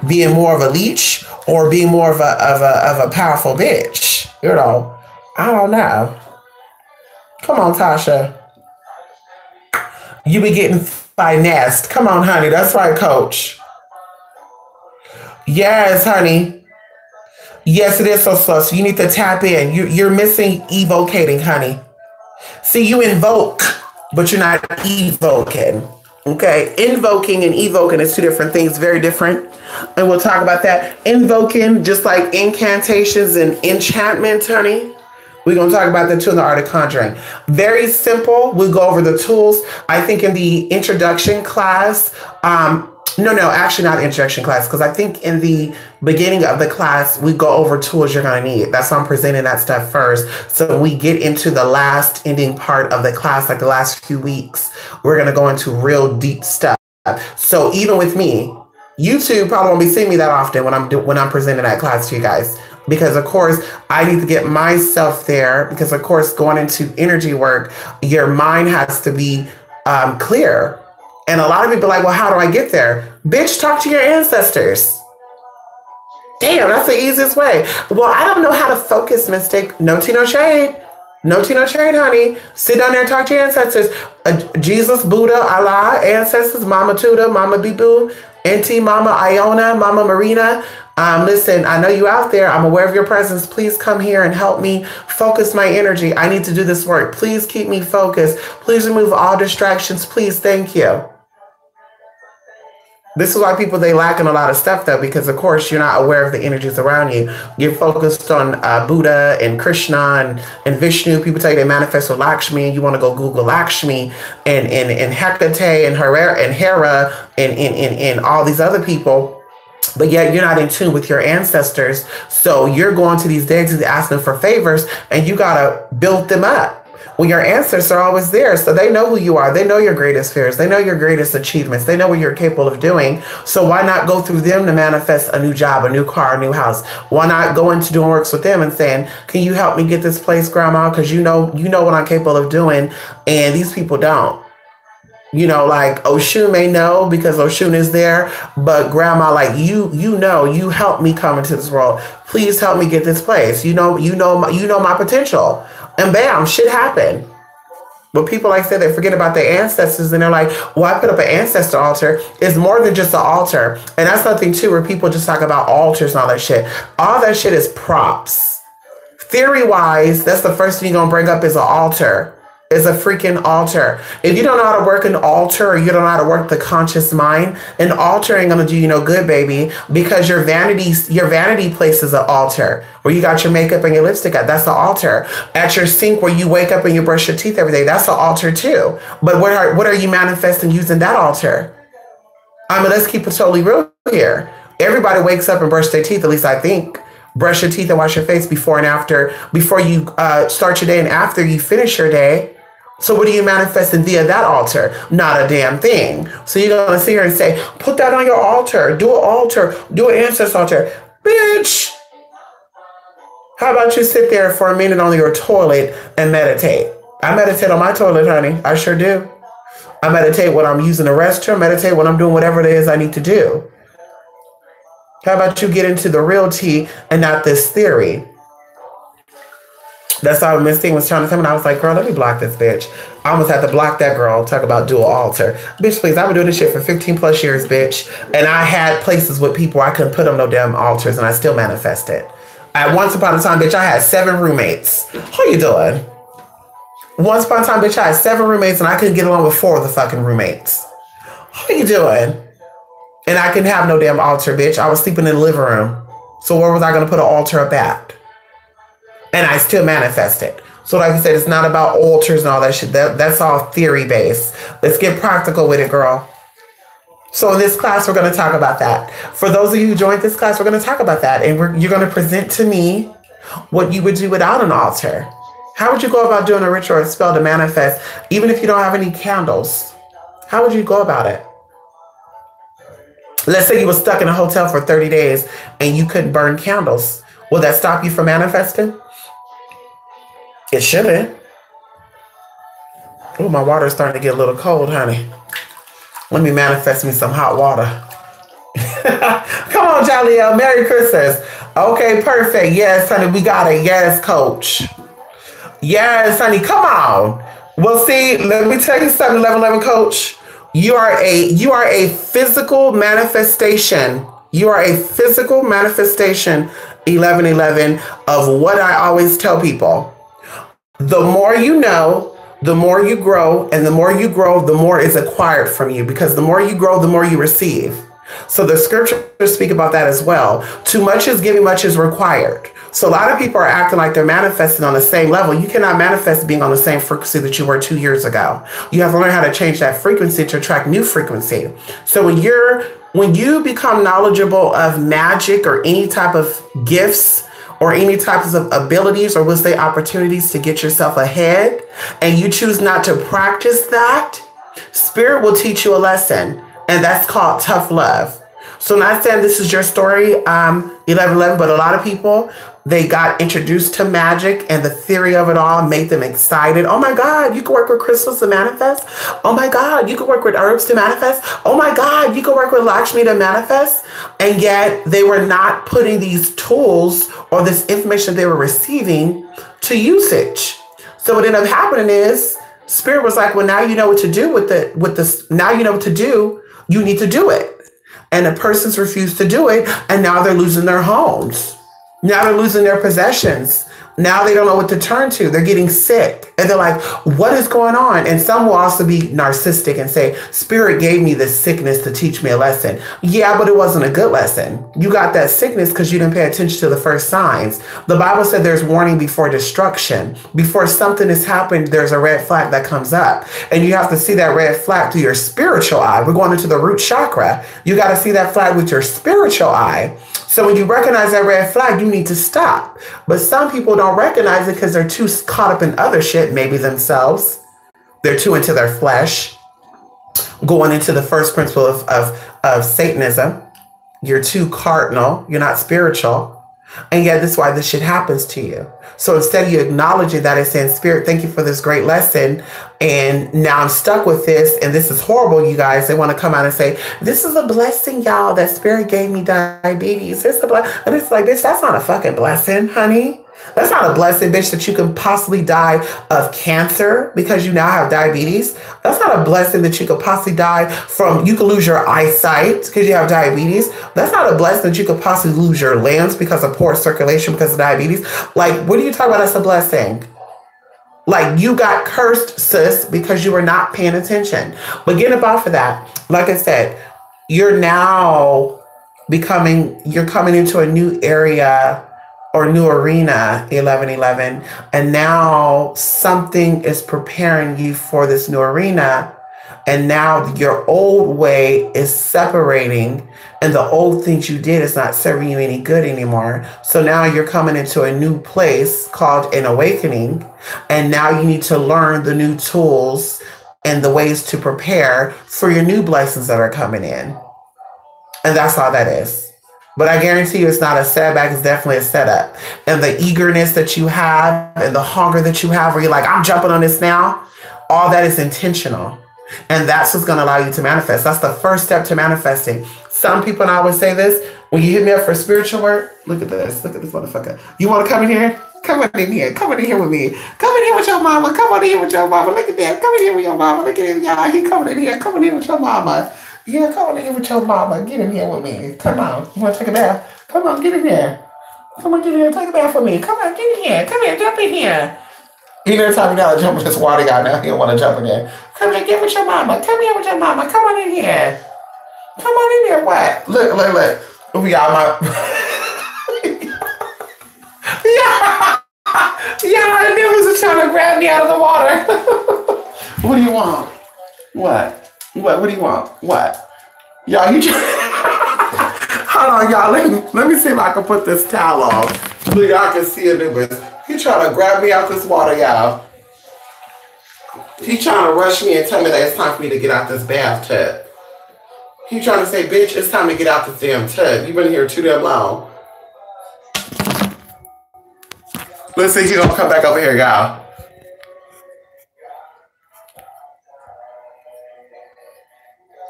being more of a leech or being more of a powerful bitch. You know, I don't know. Come on, Tasha. You be getting finessed. Come on, honey. That's right, coach. Yes, honey. Yes, it is so slow. So you need to tap in. You're missing evocating, honey. See, you invoke, but you're not evoking. Okay? Invoking and evoking is 2 different things, very different. And we'll talk about that. Invoking, just like incantations and enchantment, honey. We're going to talk about that too in the art of conjuring. Very simple. We'll go over the tools. I think in the introduction class, actually not introduction class, because I think in the beginning of the class, we go over tools you're going to need. That's why I'm presenting that stuff first. So we get into the last ending part of the class, like the last few weeks, we're going to go into real deep stuff. So even with me, YouTube probably won't be seeing me that often when I'm presenting that class to you guys. Because, of course, I need to get myself there. Because, of course, going into energy work, your mind has to be clear. And a lot of people are like, well, how do I get there? Bitch, talk to your ancestors. Damn, that's the easiest way. Well, I don't know how to focus, Mystic. No tea, no shade. No tea, no shade, honey. Sit down there and talk to your ancestors. Jesus, Buddha, Allah, ancestors, Mama Tuda, Mama Bibu, Auntie, Mama Iona, Mama Marina. Listen, I know you out there. I'm aware of your presence. Please come here and help me focus my energy. I need to do this work. Please keep me focused. Please remove all distractions. Please. Thank you. This is why people, they lack in a lot of stuff, though, because, of course, you're not aware of the energies around you. You're focused on Buddha and Krishna and Vishnu. People tell you they manifest with Lakshmi, and you want to go Google Lakshmi and Hecate and Hera and all these other people. But yet you're not in tune with your ancestors. So you're going to these deities asking for favors, and you got to build them up. Well, your ancestors are always there, so they know who you are. They know your greatest fears. They know your greatest achievements. They know what you're capable of doing. So why not go through them to manifest a new job, a new car, a new house? Why not go into doing works with them and saying, can you help me get this place, Grandma? Because you know what I'm capable of doing, and these people don't. You know, like Oshun may know because Oshun is there, but Grandma, like you helped me come into this world. Please help me get this place. You know my potential. And bam, shit happened. But people, like I said, they forget about their ancestors and they're like, well, I put up an ancestor altar. It's more than just an altar. And that's something too, where people just talk about altars and all that shit. All that shit is props. Theory-wise, that's the first thing you're going to bring up is an altar. Is a freaking altar. If you don't know how to work an altar, or you don't know how to work the conscious mind, an altar ain't gonna do you no good, baby, because your vanity place is an altar. Where you got your makeup and your lipstick at, that's the altar. At your sink where you wake up and you brush your teeth every day, that's the altar too. But what are you manifesting using that altar? I mean, let's keep it totally real here. Everybody wakes up and brush their teeth, at least I think. Brush your teeth and wash your face before and after, before you start your day and after you finish your day. So what are you manifesting via that altar? Not a damn thing. So you're going to sit here and say, put that on your altar. Do an altar. Do an ancestor altar. Bitch. How about you sit there for a minute on your toilet and meditate? I meditate on my toilet, honey. I sure do. I meditate when I'm using the restroom. Meditate when I'm doing whatever it is I need to do. How about you get into the real tea and not this theory? That's all Miss Thing was trying to tell me. And I was like, girl, let me block this bitch. I almost had to block that girl. Talk about dual altar. Bitch, please, I've been doing this shit for 15 plus years, bitch. And I had places with people I couldn't put on no damn altars and I still manifested. At once upon a time, bitch, I had 7 roommates. How you doing? Once upon a time, bitch, I had 7 roommates and I couldn't get along with 4 of the fucking roommates. How you doing? And I couldn't have no damn altar, bitch. I was sleeping in the living room. So where was I going to put an altar up at? And I still manifested. So like I said, it's not about altars and all that shit. That's all theory based. Let's get practical with it, girl. So in this class, we're going to talk about that. For those of you who joined this class, we're going to talk about that. And you're going to present to me what you would do without an altar. How would you go about doing a ritual or spell to manifest, even if you don't have any candles? How would you go about it? Let's say you were stuck in a hotel for 30 days and you couldn't burn candles. Will that stop you from manifesting? It shouldn't. Oh, my water's starting to get a little cold, honey. Let me manifest me some hot water. Come on, Jaleel. Merry Christmas. Okay, perfect. Yes, honey, we got it. Yes, coach. Yes, honey, come on. Well, see, let me tell you something, 1111 coach. You are a physical manifestation. You are a physical manifestation, 1111, of what I always tell people. The more you know, the more you grow, and the more you grow, the more is acquired from you, because the more you grow, the more you receive. So the scriptures speak about that as well. Too much is given, much is required. So a lot of people are acting like they're manifesting on the same level. You cannot manifest being on the same frequency that you were 2 years ago. You have to learn how to change that frequency to attract new frequency. So when you become knowledgeable of magic or any type of gifts or any types of abilities, or we'll say opportunities to get yourself ahead, and you choose not to practice that, Spirit will teach you a lesson, and that's called tough love. So not saying this is your story, 1111, but a lot of people, they got introduced to magic and the theory of it all made them excited. Oh my God, you can work with crystals to manifest. Oh my God, you can work with herbs to manifest. Oh my God, you can work with Lakshmi to manifest. And yet they were not putting these tools or this information they were receiving to usage. So what ended up happening is Spirit was like, well, now you know what to do with this. Now you know what to do. You need to do it. And the persons refused to do it. And now they're losing their homes. Now they're losing their possessions. Now they don't know what to turn to. They're getting sick. And they're like, what is going on? And some will also be narcissistic and say, Spirit gave me this sickness to teach me a lesson. Yeah, but it wasn't a good lesson. You got that sickness because you didn't pay attention to the first signs. The Bible said there's warning before destruction. Before something has happened, there's a red flag that comes up. And you have to see that red flag through your spiritual eye. We're going into the root chakra. You got to see that flag with your spiritual eye. So when you recognize that red flag, you need to stop. But some people don't recognize it because they're too caught up in other shit, maybe themselves. They're too into their flesh. Going into the first principle of Satanism. You're too cardinal. You're not spiritual. And yet that's why this shit happens to you. So instead of you acknowledging that and saying, Spirit, thank you for this great lesson. And now I'm stuck with this. And this is horrible, you guys. They want to come out and say, this is a blessing, y'all, that Spirit gave me diabetes. It's a blessing. And it's like, bitch, that's not a fucking blessing, honey. That's not a blessing, bitch, that you can possibly die of cancer because you now have diabetes. That's not a blessing that you could possibly die from. You could lose your eyesight because you have diabetes. That's not a blessing that you could possibly lose your limbs because of poor circulation because of diabetes. Like, what are you talking about as a blessing? Like, you got cursed, sis, because you were not paying attention. But get up off of that. Like I said, you're coming into a new area or new arena, 1111, and now something is preparing you for this new arena, and now your old way is separating, and the old things you did is not serving you any good anymore. So now you're coming into a new place called an awakening, and now you need to learn the new tools and the ways to prepare for your new blessings that are coming in. And that's all that is. But I guarantee you it's not a setback, it's definitely a setup. And the eagerness that you have and the hunger that you have where you're like, I'm jumping on this now, all that is intentional. And that's what's going to allow you to manifest. That's the first step to manifesting. Some people, and I always say this, when you hit me up for spiritual work, look at this motherfucker. You want to come in here? Come on in here. Come on in here with me. Come in here with your mama. Come on in here with your mama. Look at that. Come in here with your mama. Look at him, y'all. He coming in here. Come in here with your mama. Yeah, come on in here with your mama. Get in here with me. Come on. You want to take a bath? Come on, get in here. Come on, get in here. Take a bath for me. Come on, get in here. Come here. Jump in here. He never told me not to jump in this water, y'all. Now he don't want to jump in there. Come here, get with your mama. Come here with your mama. Come on in here. Come on in here. What? Look. We got my... Yeah, and it was trying to grab me out of the water. What do you want? What do you want? What? Y'all, you hold on, y'all. Let me see if I can put this towel on so y'all can see it. He trying to grab me out this water, y'all. He trying to rush me and tell me that it's time for me to get out this bathtub. He trying to say, bitch, it's time to get out this damn tub. You've been here too damn long. Let's see if he's gonna come back over here, y'all.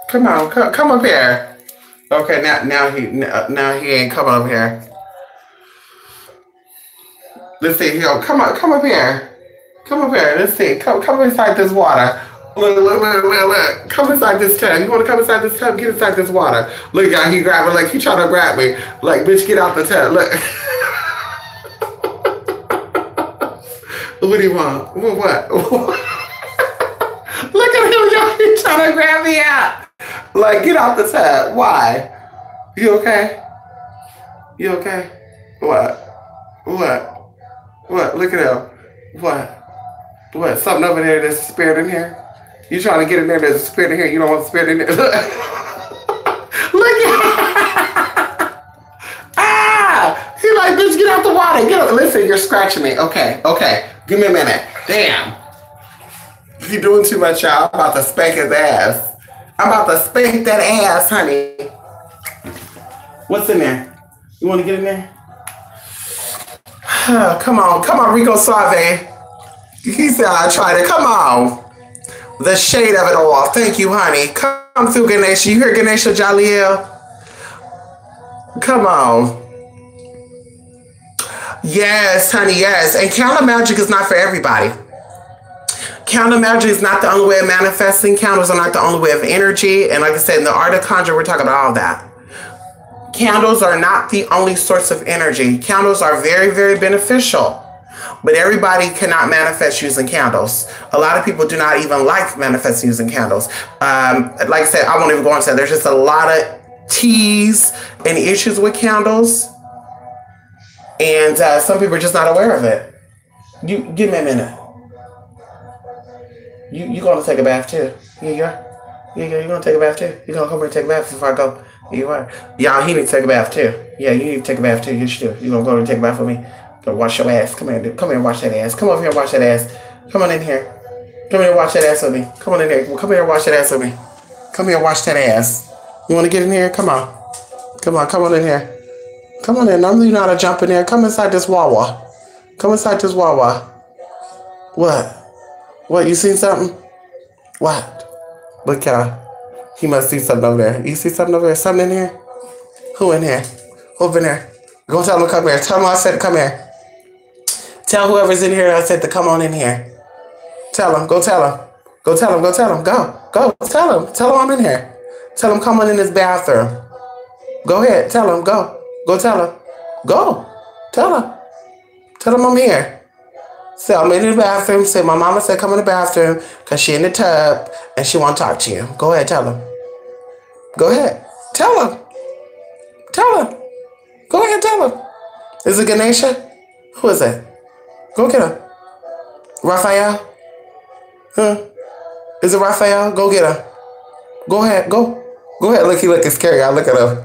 Come on, come up here. Okay, now he ain't coming up here. Let's see, he'll come up here. Come up here. Let's see. Come inside this water. Look. Come inside this tub. You wanna come inside this tub? Get inside this water. Look, y'all, he grabbing like he trying to grab me. Like, bitch, get out the tub. Look. What do you want? What? Look at him, y'all. He's trying to grab me out. Like, get out the tub. Why? You okay? You okay? What? Look at him. What? Something over there that's a spirit in here? You trying to get in there, there's a spirit in here. You don't want a spirit in there. Look at Ah! He like, bitch, get out the water. Get out. Listen, you're scratching me. Okay. Give me a minute. Damn. He doing too much, y'all. I'm about to spank his ass. I'm about to spank that ass, honey. What's in there? You want to get in there? Come on, Rico Suave. He said I tried it. Come on. The shade of it all. Thank you, honey. Come through, Ganesha. You hear Ganesha Jaliel? Come on. Yes, honey, yes. And counter magic is not for everybody. Counter magic is not the only way of manifesting. Candles are not the only way of energy. And like I said, in the art of conjure, we're talking about all that. Candles are not the only source of energy. Candles are very, very beneficial. But everybody cannot manifest using candles. A lot of people do not even like manifesting using candles. Like I said, I won't even go into that. There's just a lot of teas and issues with candles. And some people are just not aware of it. You give me a minute. You gonna take a bath too? Yeah, you gonna take a bath too? You gonna come here and take a bath before I go? You are. Y'all, he need to take a bath too. Yeah, you need to take a bath too. You should. You gonna go and take a bath for me? Go wash your ass. Come here, dude. Come here and wash that ass. Come over here and wash that ass. Come on in here. Come here and wash that ass with me. Come on in here. Come here and wash that ass with me. Come here and wash that ass. You wanna get in here? Come on. Come on in here. Come on in. Normally you know how to jump in there. Come inside this Wawa. Come inside this Wawa. What? You seen something? What? Look, y'all. He must see something over there. You see something over there? Something in here? Who in here? Who in there? Go tell him to come here. Tell him I said to come here. Tell whoever's in here I said to come on in here. Tell him. Go tell him. Go tell him. Go tell him. Go. Tell him. Tell him I'm in here. Tell him come on in this bathroom. Go ahead. Tell him. Go. Go tell him. Go. Tell him. Tell him I'm here. Say I'm in the bathroom. Say my mama said come in the bathroom because she in the tub and she want to talk to you. Go ahead. Tell him. Go ahead. Tell him. Tell him. Go ahead. Tell him. Is it Ganesha? Who is it? Go get him. Raphael? Huh? Is it Raphael? Go get him. Go ahead. Go ahead. Look, he looking scary. I look at him.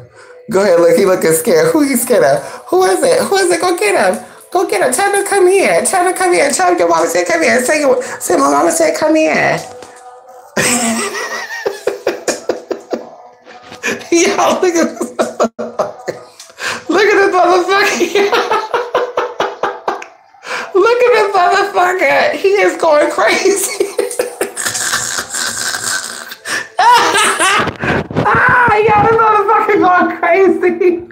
Go ahead. Look, he looking scared. Who you scared of? Who is it? Who is it? Go get him. Go get him. Tell him to come here. Tell him to come here. Tell him your mama said come here. Say my mama said come here. Yo, look at this. Look at this motherfucker. Look at this motherfucker. He is going crazy. Y'all, this motherfucker going crazy.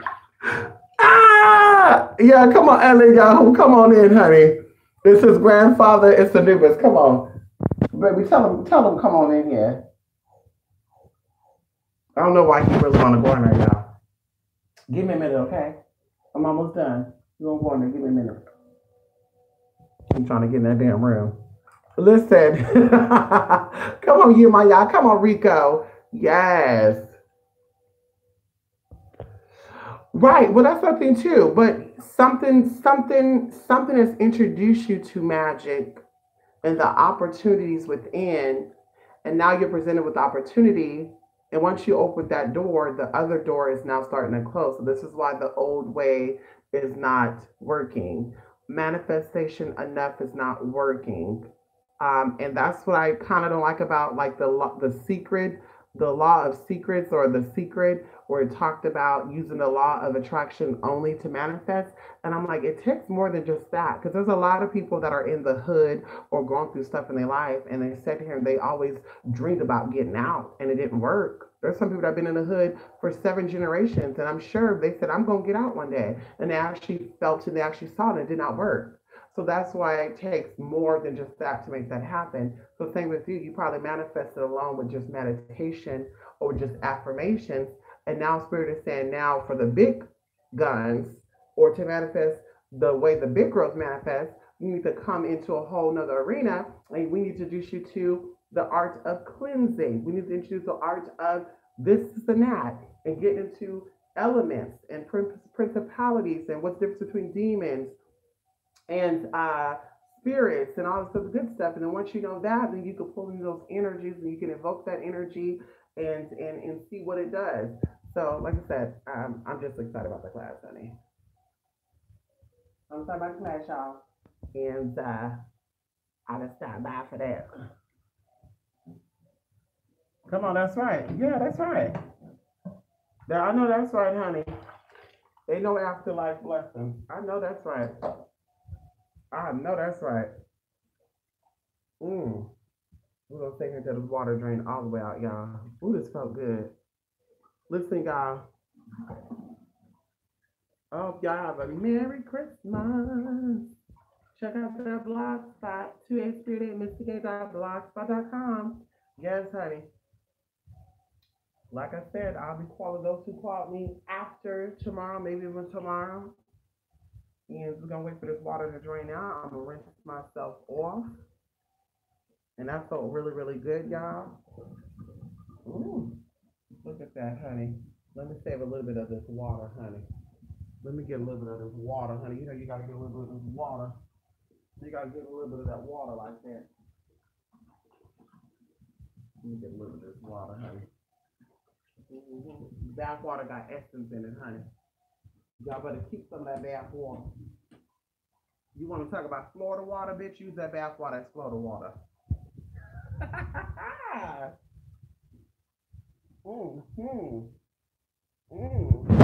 Yeah, come on, Ellie, y'all. Come on in, honey. It's his grandfather. It's Anubis. Come on. Baby, tell him come on in here. I don't know why he really want to go in there, y'all. Give me a minute, okay? I'm almost done. You don't go in there. Give me a minute. I'm trying to get in that damn room. Listen. Come on, you, my y'all. Come on, Rico. Yes. Right. Well, that's something too. But something has introduced you to magic and the opportunities within. And now you're presented with opportunity. And once you open that door, the other door is now starting to close. So this is why the old way is not working. Manifestation enough is not working. And that's what I kind of don't like about like the law of secrets or the secret, where it talked about using the law of attraction only to manifest. And I'm like, it takes more than just that, because there's a lot of people that are in the hood or going through stuff in their life, and they sit here and they always dreamed about getting out, and it didn't work. There's some people that have been in the hood for 7 generations, and I'm sure they said, I'm going to get out one day. And they actually felt and they actually saw it, and it did not work. So that's why it takes more than just that to make that happen. So same with you, you probably manifested alone with just meditation or just affirmations. And now Spirit is saying now for the big guns, or to manifest the way the big girls manifest, you need to come into a whole nother arena. And we need to introduce you to the art of cleansing. We need to introduce the art of this and that, and get into elements and principalities and what's the difference between demons and spirits and all this other good stuff. And then once you know that, then you can pull in those energies and you can evoke that energy and see what it does. So like I said, I'm just excited about the class, honey. I'm excited about the class, y'all. And I just stopped by for that. Come on, that's right. Yeah, that's right. I know that's right, honey. Ain't no afterlife blessing. I know that's right. I know that's right. We're gonna stay here until the water drain all the way out, y'all. Ooh, this felt good. Listen, y'all. I hope y'all have a Merry Christmas. Check out their blog spot, 2aspirit.mysticate.blogspot.com. Yes, honey. Like I said, I'll be calling those who called me after tomorrow, maybe even tomorrow. And we're gonna wait for this water to drain out. I'm gonna rinse myself off. And that felt really, really good, y'all. Ooh, look at that, honey. Let me save a little bit of this water, honey. Let me get a little bit of this water, honey. You know you gotta get a little bit of this water. You gotta get a little bit of that water like that. Let me get a little bit of this water, honey. Bath water got essence in it, honey. Y'all better keep some of that bath water. You want to talk about Florida water, bitch? Use that bath water as Florida water.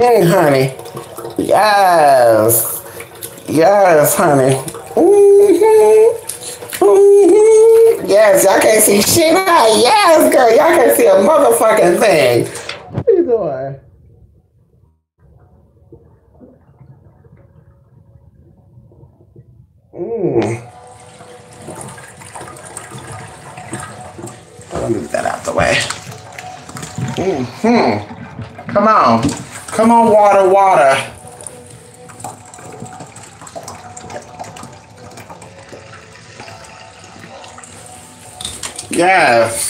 Honey. Yes. Yes, honey. Yes, y'all can't see shit. Yes, girl. Y'all can't see a motherfucking thing. What are you doing? I'll move that out the way. Come on. Come on, water. Yes.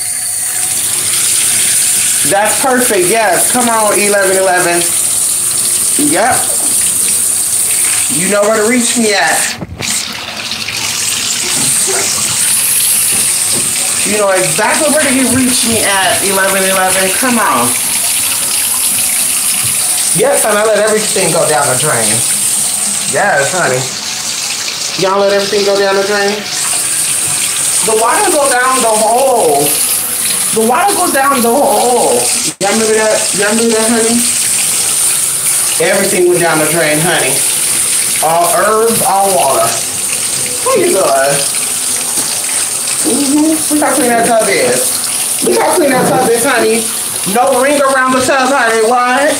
That's perfect. Yes. Come on, 1111. Yep. You know where to reach me at. You know exactly where to reach me at, 1111. Come on. Yes, honey, I let everything go down the drain. Yes, honey. Y'all let everything go down the drain? The water go down the hole. The water goes down the hole. Y'all remember that? Y'all remember that, honey? Everything went down the drain, honey. All herbs, all water. What you doing? Look how clean that tub is. Look how clean that tub is, honey. No ring around the tub, honey. What?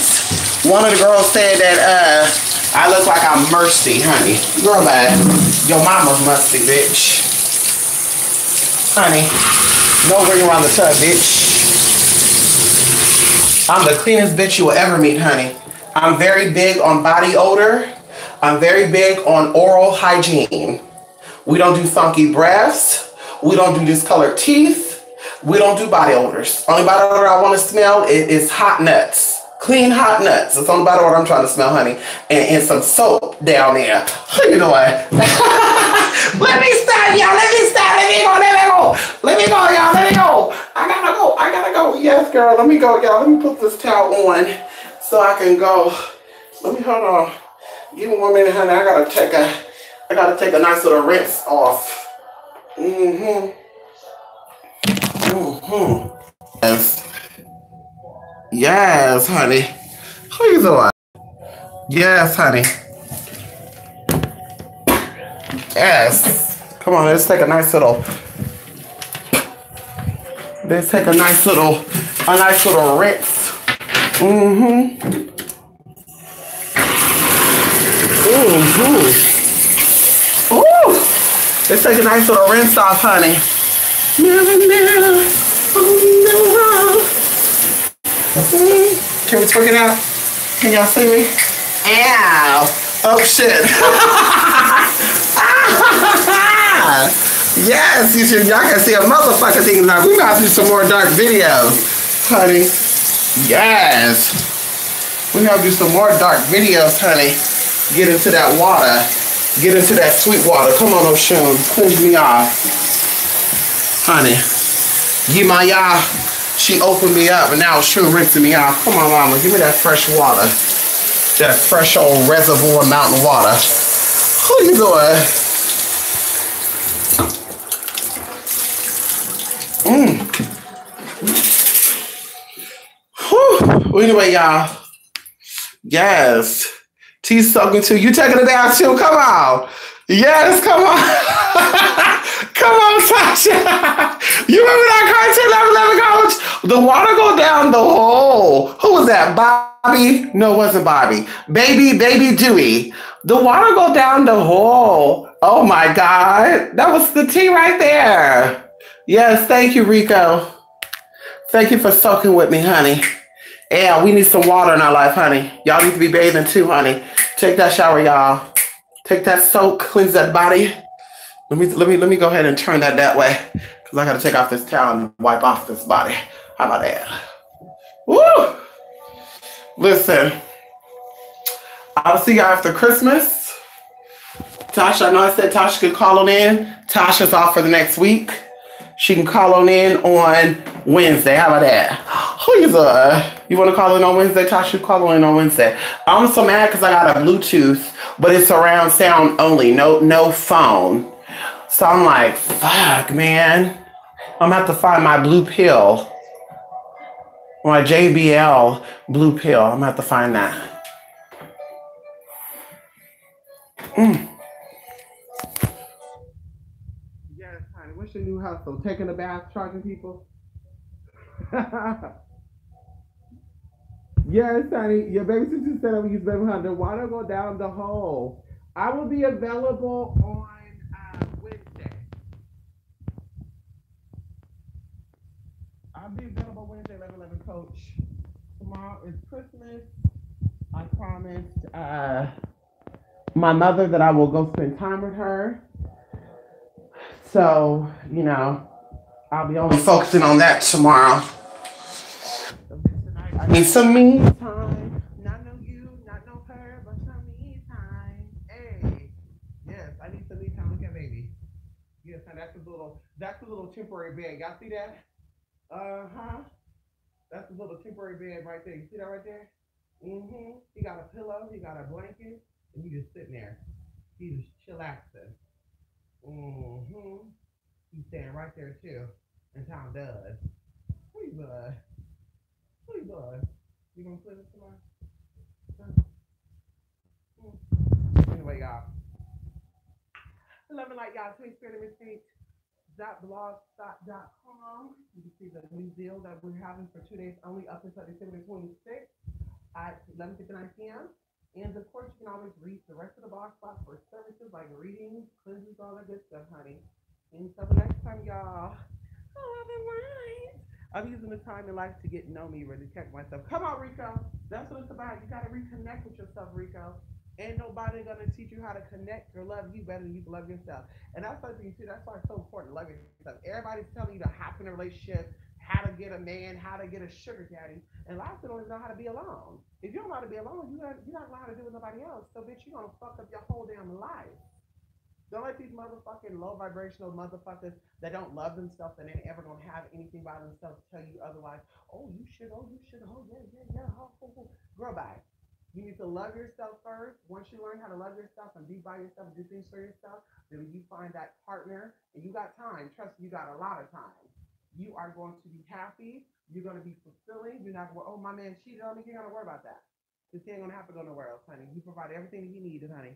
One of the girls said that I look like I'm Mercy, honey. Girl, bad. Your mama's musty, bitch. Honey, no ring around the tub, bitch. I'm the cleanest bitch you will ever meet, honey. I'm very big on body odor. I'm very big on oral hygiene. We don't do funky breaths. We don't do discolored teeth. We don't do body odors. Only body odor I want to smell is hot nuts. Clean hot nuts. That's the only body odor I'm trying to smell, honey. And some soap down there. You know what? Let me stop, y'all. Let me stop. Let me go. Let me go. Let me go, y'all. Let me go. I gotta go. I gotta go. Yes, girl. Let me go, y'all. Let me put this towel on so I can go. Let me hold on. Give me 1 minute, honey. I gotta take a nice little rinse off. Yes. Yes, honey. Please do it. Yes, honey. Yes. Come on, let's take a nice little rinse. Ooh. Let's take a nice little rinse off, honey. Can we twerk it out? Can y'all see me? Ow. Oh, shit. Yes, y'all can see a motherfucker thing now. We gotta do some more dark videos, honey. Yes. We gotta do some more dark videos, honey. Get into that water. Get into that sweet water. Come on, Oshun. Cleanse me off. Honey. Yimaya. She opened me up and now Oshun rinsing me off. Come on, mama. Give me that fresh water. That fresh old reservoir mountain water. What are you doing? Whew. Anyway, y'all. Yes. T's soaking too. You taking a bath too? Come on. Yes, come on. Come on, Tasha. You remember that cartoon, 11 Coach? The water go down the hole. Who was that? Bobby? No, it wasn't Bobby. Baby Dewey. The water go down the hole. Oh my God. That was the tea right there. Yes, thank you, Rico. Thank you for soaking with me, honey. Yeah, we need some water in our life, honey. Y'all need to be bathing too, honey. Take that shower, y'all. Take that soak, cleanse that body. Let me go ahead and turn that way, because I gotta take off this towel and wipe off this body. How about that? Woo! Listen, I'll see y'all after Christmas. Tasha, I know I said Tasha could call on in. Tasha's off for the next week. She can call on in on Wednesday. How about that? Please, you want to call in on Wednesday? Tasha, call in on Wednesday. I'm so mad because I got a Bluetooth, but it's surround sound only, no phone. So I'm like, fuck, man. I'm gonna have to find my blue pill, my JBL blue pill. I'm gonna have to find that. Yes, honey. What's your new hustle? Taking a bath, charging people? Yes, honey. Your baby sister said I'm use baby honey. The water go down the hole. I will be available on Wednesday. I'll be available Wednesday, 11 Coach. Tomorrow is Christmas. I promised my mother that I will go spend time with her. So, you know, I'll be only focusing on that tomorrow. I need some me time. Not no you, not no her, but some me time. Hey. Yes, I need some me time. Look at baby. Yes, and that's a little temporary bed. Y'all see that? That's a little temporary bed right there. You see that right there? He got a pillow, he got a blanket, and he just sitting there. He just chillaxing. He's staying right there too. And Tom does. Please, bud. Please, bud. You gonna play this tomorrow? Anyway, y'all. I love it like y'all. Please spare the mistakes.blogspot.com. You can see the new deal that we're having for 2 days only up until December 26th at 11:59 p.m. And of course, you can always read the rest of the box spot for services like readings, cleanses, all that good stuff, honey. And so the next time, y'all, I'm using the time in life to get to know me, really check myself. Come on, Rico. That's what it's about. You got to reconnect with yourself, Rico. Ain't nobody gonna teach you how to connect or love you better than you can love yourself. And that's something too. That's why it's so important to love yourself. Everybody's telling you to hop in a relationship, how to get a man, how to get a sugar daddy, and a lot of people don't even know how to be alone. If you don't know how to be alone, you're not allowed to do with nobody else. So bitch, you're gonna fuck up your whole damn life. Don't let these motherfucking low vibrational motherfuckers that don't love themselves and ain't ever gonna have anything by themselves tell you otherwise. Oh, you should, oh, yeah. Girl, bye. You need to love yourself first. Once you learn how to love yourself and be by yourself and do things for yourself, then you find that partner and you got time. Trust me, you got a lot of time. You are going to be happy. You're going to be fulfilling. You're not going, oh, my man cheated on me. You're going to worry about that. This ain't going to happen to go nowhere else, honey. You provide everything that you need, honey.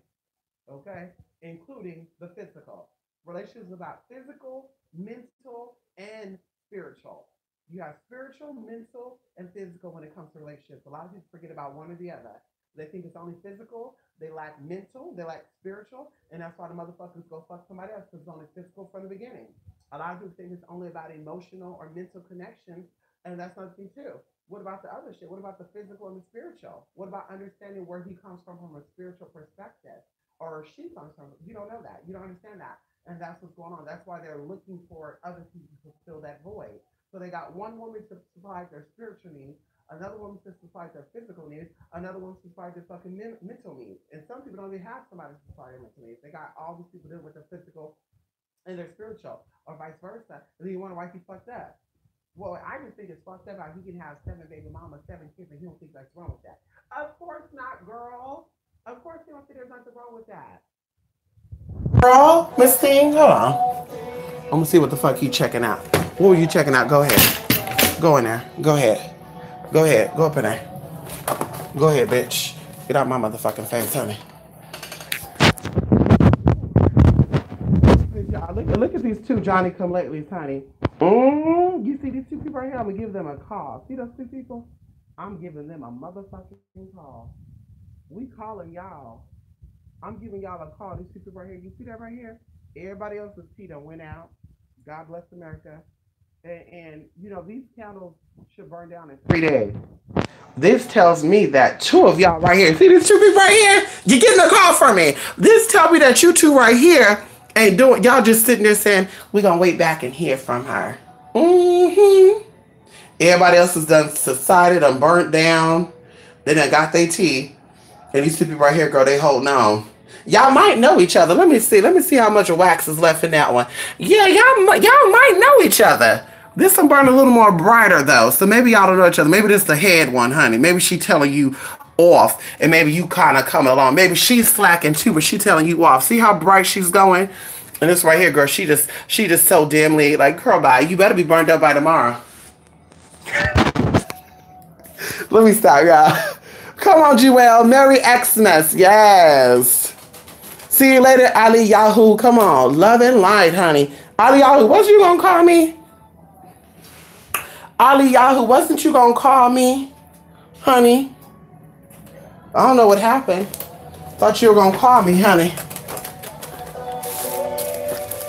Okay? Including the physical. Relationships about physical, mental, and spiritual. You have spiritual, mental, and physical when it comes to relationships. A lot of people forget about one or the other. They think it's only physical. They lack mental. They lack spiritual. And that's why the motherfuckers go fuck somebody else because it's only physical from the beginning. A lot of people think it's only about emotional or mental connection. And that's another thing too. What about the other shit? What about the physical and the spiritual? What about understanding where he comes from a spiritual perspective? Or she comes from? You don't know that. You don't understand that. And that's what's going on. That's why they're looking for other people to fill that void. So they got one woman to supply their spiritual needs, another woman to supply their physical needs, another woman to supply their fucking mental needs. And some people don't even have somebody to supply their mental needs. They got all these people dealing with their physical and their spiritual, or vice versa. And then you wonder why he fucked up. Well, I just think it's fucked up how he can have 7 baby mamas, 7 kids, and he don't think that's wrong with that. Of course not, girl. Of course you don't think there's nothing wrong with that. Girl, Miss Thing, hold on. I'm gonna see what the fuck you checking out. What were you checking out? Go ahead. Go in there. Go ahead. Go ahead. Go up in there. Go ahead, bitch. Get out my motherfucking face, honey. Look at these two Johnny come latelys, honey. You see these two people right here? I'm gonna give them a call. See those two people? I'm giving them a motherfucking call. We calling y'all. I'm giving y'all a call. These two people right here. You see that right here? Everybody else's tea done went out. God bless America. And you know, these candles should burn down in 3 days. This tells me that 2 of y'all right here. See these 2 people right here? You're getting a call from me. This tells me that you 2 right here ain't doing. Y'all just sitting there saying, we're going to wait back and hear from her. Everybody else has done society, done burnt down. They done got their tea. And these 2 people right here, girl, they holding on. Y'all might know each other. Let me see how much wax is left in that one. Yeah, y'all might know each other. This one burned a little more brighter though, so maybe y'all don't know each other. Maybe this is the head one, honey. Maybe she telling you off, and maybe you kind of coming along. Maybe she's slacking too, but she telling you off. See how bright she's going? And this right here, girl, she just so dimly like, girl, bye. You better be burned up by tomorrow. Let me stop, y'all. Come on, Jewel. Merry Xmas. Yes. See you later, Ali Yahoo. Come on. Love and light, honey. Ali Yahoo, what you gonna call me? Ali Yahoo, wasn't you gonna call me? Honey? I don't know what happened. Thought you were gonna call me, honey.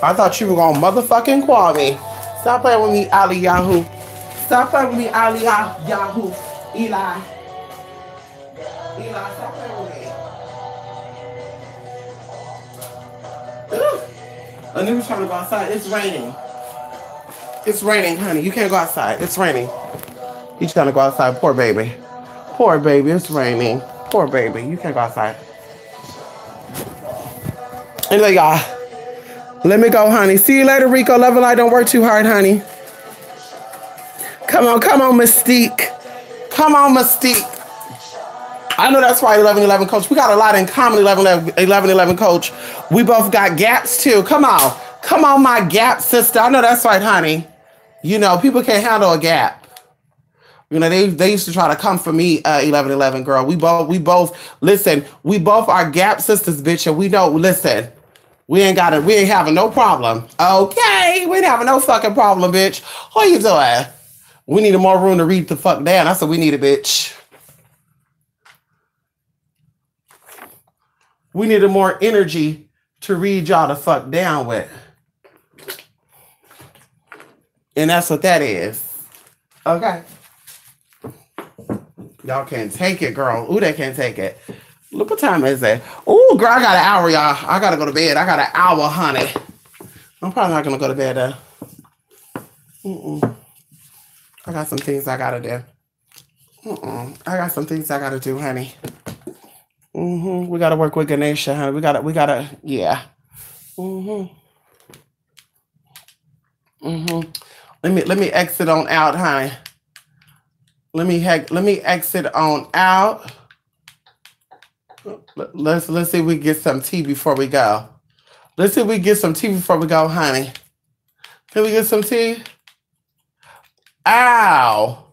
I thought you were gonna motherfucking call me. Stop playing with me, Ali Yahoo. Stop playing with me, Ali Yahoo. Eli, stop playing with me. A nigga's trying to go outside. It's raining. It's raining, honey. You can't go outside. It's raining. He's trying to go outside. Poor baby. Poor baby. It's raining. Poor baby. You can't go outside. Anyway, y'all. Let me go, honey. See you later, Rico. Love and light. Don't work too hard, honey. Come on, Mystique. Come on, Mystique. I know that's right, 1111 Coach. We got a lot in common, 1111 Coach. We both got gaps, too. Come on. Come on, my gap sister. I know that's right, honey. You know, people can't handle a gap. You know, they used to try to come for me, 1111 girl. We both, listen, we both are gap sisters, bitch, and we know, listen, we ain't having no problem. Okay? We ain't having no fucking problem, bitch. What you doing? We needed more room to read the fuck down. That's what we needed, bitch. We needed more energy to read y'all the fuck down with. And that's what that is. Okay. Y'all can't take it, girl. Ooh, they can't take it. Look what time is it? Ooh, girl, I got an hour, y'all. I gotta go to bed. I got an hour, honey. I'm probably not gonna go to bed, though. I got some things I gotta do. I got some things I gotta do, honey. We gotta work with Ganesha, honey. We gotta, yeah. Let me exit on out, honey. Let me exit on out. Let's see if we get some tea before we go. Let's see if we get some tea before we go, honey. Can we get some tea? Ow.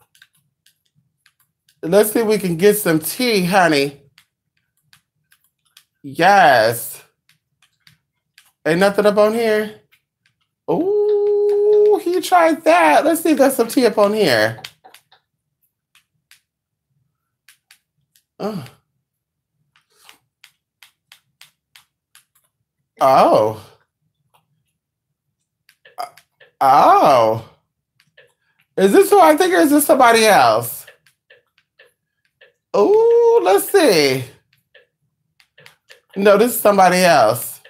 Let's see if we can get some tea, honey. Yes. Ain't nothing up on here? Ooh, he tried that. Let's see if there's some tea up on here. Oh. Oh. Oh. Is this who I think, or is this somebody else? Ooh, let's see. No, this is somebody else.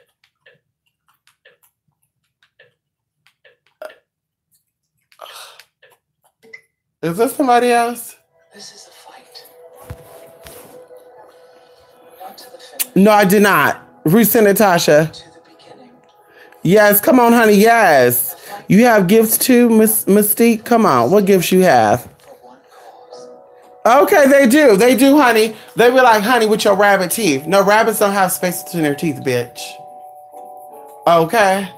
Is this somebody else? This is a fight. Not to the finish. No, I did not. Resend it, Tasha. To the beginning. Yes, come on, honey. Yes. You have gifts too, Miss Mystique? Come on. What gifts you have? For one cause. Okay, they do. They do, honey. They be like, honey, with your rabbit teeth. No, rabbits don't have space between their teeth, bitch. Okay.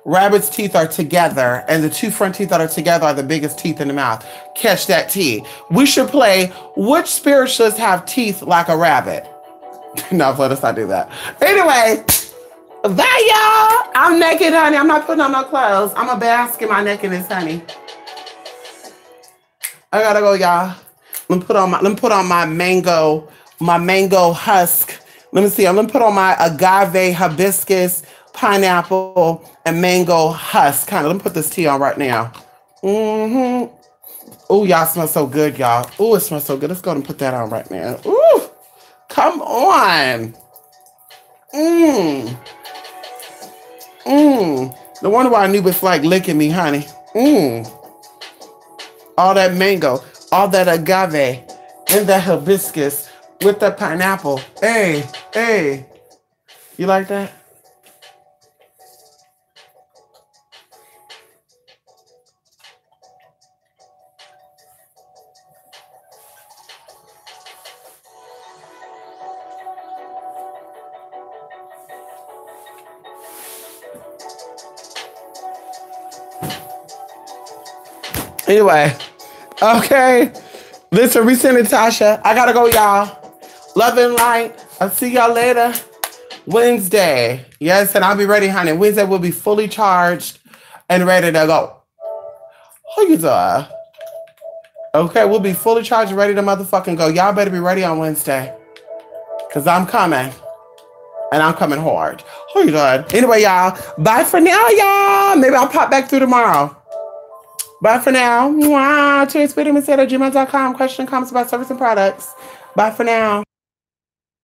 Rabbit's teeth are together, and the two front teeth that are together are the biggest teeth in the mouth. Catch that tea. We should play which spiritualists have teeth like a rabbit. No, let us not do that. Anyway, bye, y'all. I'm naked, honey. I'm not putting on no clothes. I'm a bask in my nakedness, honey. I gotta go, y'all. Let me put on my mango husk. Let me see. I'm gonna put on my agave, hibiscus, pineapple, and mango husk. Let me put this tea on right now. Oh, y'all smell so good, y'all. Oh, it smells so good. Let's go and put that on right now. Ooh, come on. No wonder why Anubis like licking me, honey. All that mango, all that agave, and that hibiscus with the pineapple. Hey, hey. You like that? Anyway, okay. Listen, resend it, Tasha. I gotta go, y'all. Love and light. I'll see y'all later. Wednesday. Yes, and I'll be ready, honey. Wednesday will be fully charged and ready to go. Who you doing? Okay, we'll be fully charged and ready to motherfucking go. Y'all better be ready on Wednesday. Because I'm coming. And I'm coming hard. Who you doing? Anyway, y'all. Bye for now, y'all. Maybe I'll pop back through tomorrow. Bye for now. Wow. Gmail.com. Question, comments about service and products. Bye for now.